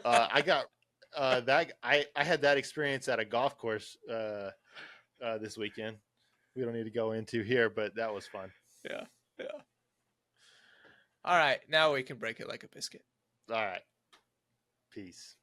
I got that. I had that experience at a golf course this weekend. We don't need to go into here, but that was fun. Yeah. All right, now we can break it like a biscuit. All right. Peace.